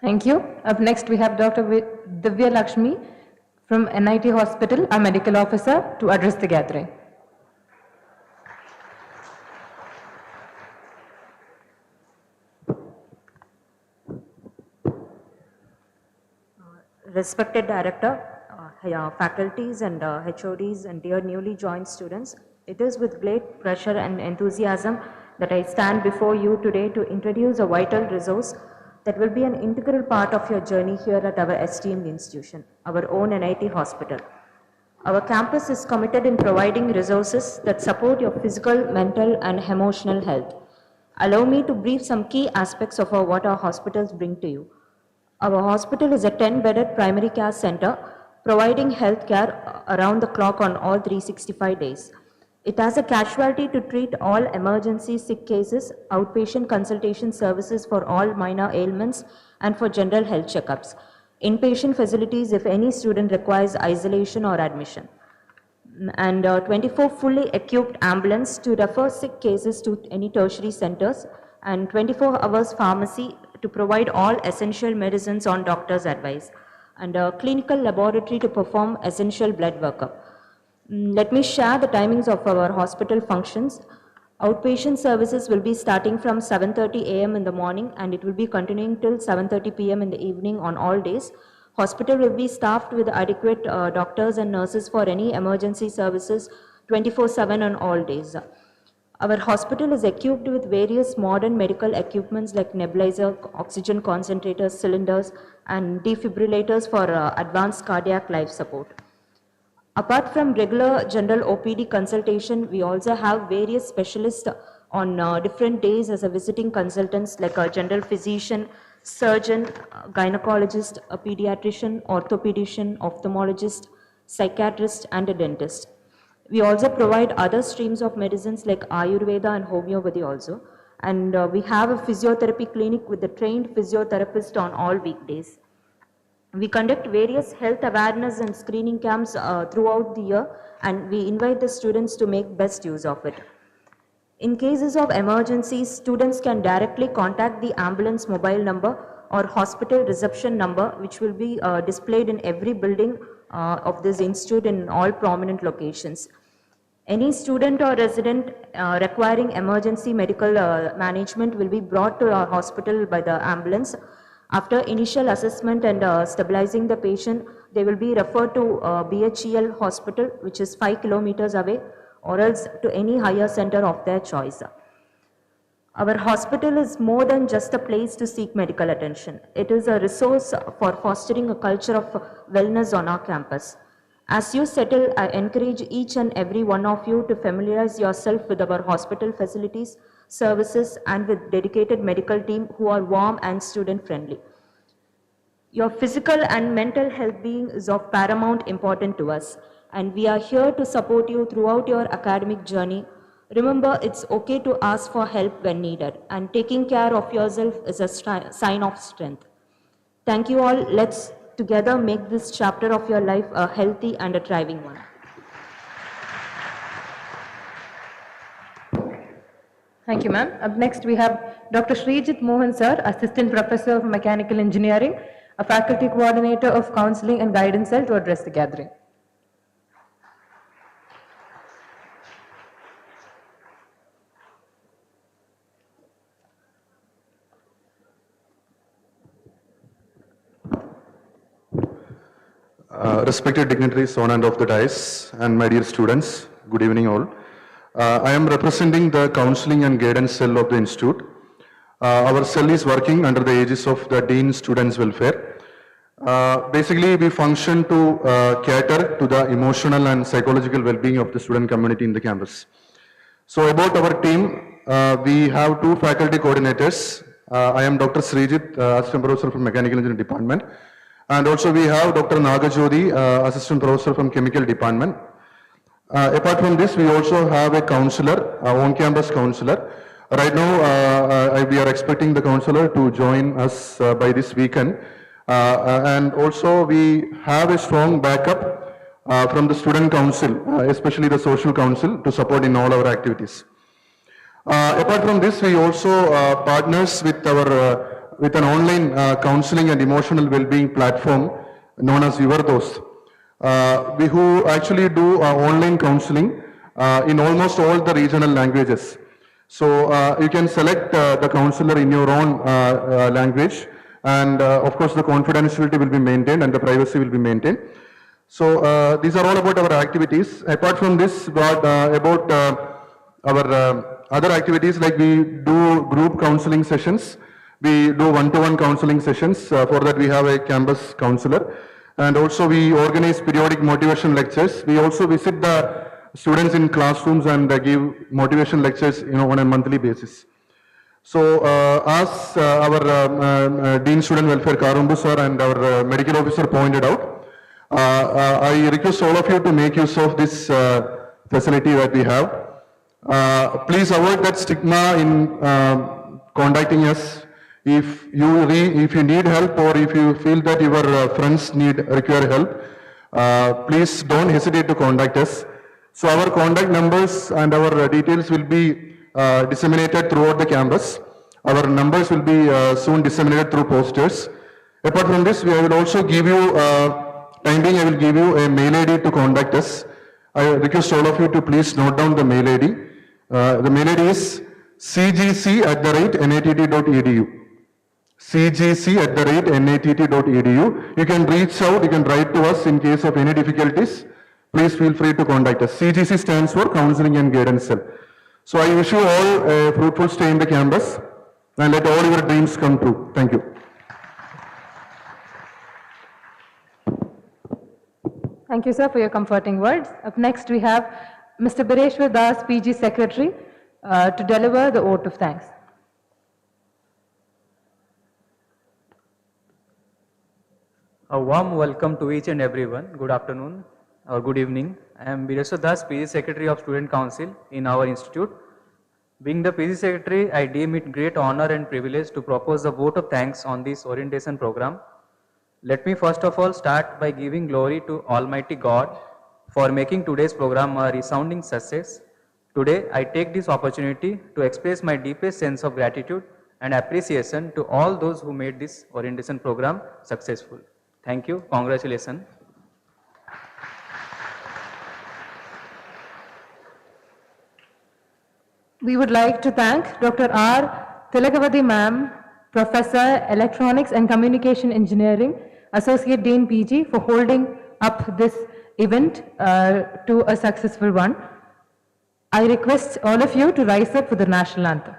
Thank you. Up next, we have Dr. Divya Lakshmi from NIT Hospital, a medical officer, to address the gathering. Respected Director, faculties and HODs and dear newly joined students, it is with great pleasure and enthusiasm that I stand before you today to introduce a vital resource that will be an integral part of your journey here at our esteemed institution, our own NIT Hospital. Our campus is committed in providing resources that support your physical, mental and emotional health. Allow me to brief some key aspects of what our hospitals bring to you. Our hospital is a 10-bedded primary care center providing health care around the clock on all 365 days. It has a casualty to treat all emergency sick cases, outpatient consultation services for all minor ailments and for general health checkups, inpatient facilities if any student requires isolation or admission, and 24 fully equipped ambulance to refer sick cases to any tertiary centers, and 24 hours pharmacy to provide all essential medicines on doctor's advice, and a clinical laboratory to perform essential blood workup. Let me share the timings of our hospital functions. Outpatient services will be starting from 7:30 a.m. in the morning and it will be continuing till 7:30 p.m. in the evening on all days. Hospital will be staffed with adequate doctors and nurses for any emergency services 24/7 on all days. Our hospital is equipped with various modern medical equipments like nebulizer, oxygen concentrators, cylinders, and defibrillators for advanced cardiac life support. Apart from regular general OPD consultation, we also have various specialists on different days as a visiting consultants like a general physician, surgeon, gynecologist, a pediatrician, orthopedician, ophthalmologist, psychiatrist, and a dentist. We also provide other streams of medicines like Ayurveda and homeopathy also. And we have a physiotherapy clinic with a trained physiotherapist on all weekdays. We conduct various health awareness and screening camps throughout the year, and we invite the students to make best use of it. In cases of emergencies, students can directly contact the ambulance mobile number or hospital reception number, which will be displayed in every building of this institute in all prominent locations. Any student or resident requiring emergency medical management will be brought to our hospital by the ambulance. After initial assessment and stabilizing the patient, they will be referred to BHEL hospital, which is 5 kilometers away, or else to any higher center of their choice. Our hospital is more than just a place to seek medical attention. It is a resource for fostering a culture of wellness on our campus. As you settle, I encourage each and every one of you to familiarize yourself with our hospital facilities, services, and with dedicated medical team who are warm and student friendly. Your physical and mental health being is of paramount importance to us, and we are here to support you throughout your academic journey. Remember, it's okay to ask for help when needed, and taking care of yourself is a sign of strength. Thank you all. Let's together make this chapter of your life a healthy and a thriving one. Thank you, ma'am. Up next, we have Dr. Srijit Mohan sir, Assistant Professor of Mechanical Engineering, a Faculty Coordinator of Counseling and Guidance Cell, to address the gathering. Respected dignitaries on and off the dais, and my dear students, good evening all. I am representing the Counseling and Guidance Cell of the Institute. Our cell is working under the aegis of the Dean Students Welfare. Basically, we function to cater to the emotional and psychological well-being of the student community in the campus. So about our team, we have two faculty coordinators. I am Dr. Srijit, Assistant Professor from Mechanical Engineering Department. And also we have Dr. Nagajodi, Assistant Professor from Chemical Department. Apart from this, we also have a counselor, on-campus counselor. Right now, we are expecting the counselor to join us by this weekend. And also we have a strong backup from the student council, especially the social council, to support in all our activities. Apart from this, we also partners with our with an online counseling and emotional well-being platform known as Your Dost. We who actually do online counseling in almost all the regional languages. So you can select the counselor in your own language, and of course the confidentiality will be maintained and the privacy will be maintained. So these are all about our activities. Apart from this, about our other activities, like we do group counseling sessions. We do one-to-one counseling sessions. For that we have a campus counselor, and also we organize periodic motivation lectures. We also visit the students in classrooms and give motivation lectures, on a monthly basis. So as our Dean Student Welfare Karumbu sir and our medical officer pointed out, I request all of you to make use of this facility that we have. Please avoid that stigma in contacting us. If you need help, or if you feel that your friends require help, please don't hesitate to contact us. So our contact numbers and our details will be disseminated throughout the campus. Our numbers will be soon disseminated through posters. Apart from this, I will also give you, time being I will give you a mail ID to contact us. I request all of you to please note down the mail ID. The mail ID is cgc@nat.edu. cgc@nat.edu. You can reach out, you can write to us in case of any difficulties. Please feel free to contact us. CGC stands for Counseling and Guidance Cell. So I wish you all a fruitful stay in the campus and let all your dreams come true. Thank you. Thank you, sir, for your comforting words. Up next, we have Mr. Bireshwar Das, PG Secretary, to deliver the vote of thanks. A warm welcome to each and everyone. Good afternoon or good evening. I am Bireshwar Das, PG Secretary of Student Council in our institute. Being the PG Secretary, I deem it great honor and privilege to propose a vote of thanks on this orientation program. Let me first of all start by giving glory to Almighty God for making today's program a resounding success. Today, I take this opportunity to express my deepest sense of gratitude and appreciation to all those who made this orientation program successful. Thank you. Congratulations. We would like to thank Dr. R. Tilakavati Ma'am, Professor, Electronics and Communication Engineering, Associate Dean PG, for holding up this event to a successful one. I request all of you to rise up for the national anthem.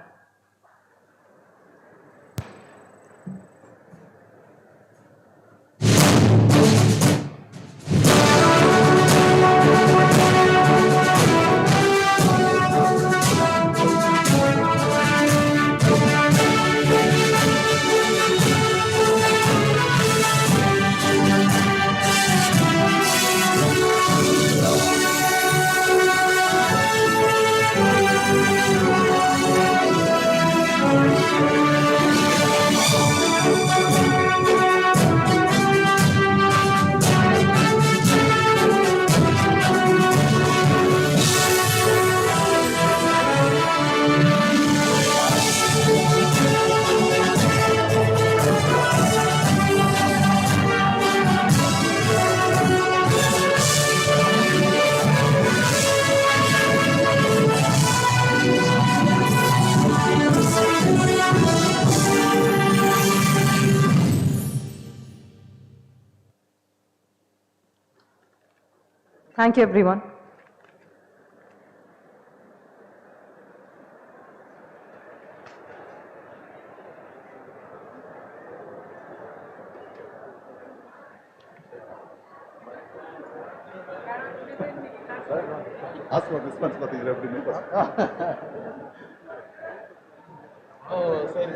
Thank you, everyone. Ask for responsibility revenue first. Oh, sorry.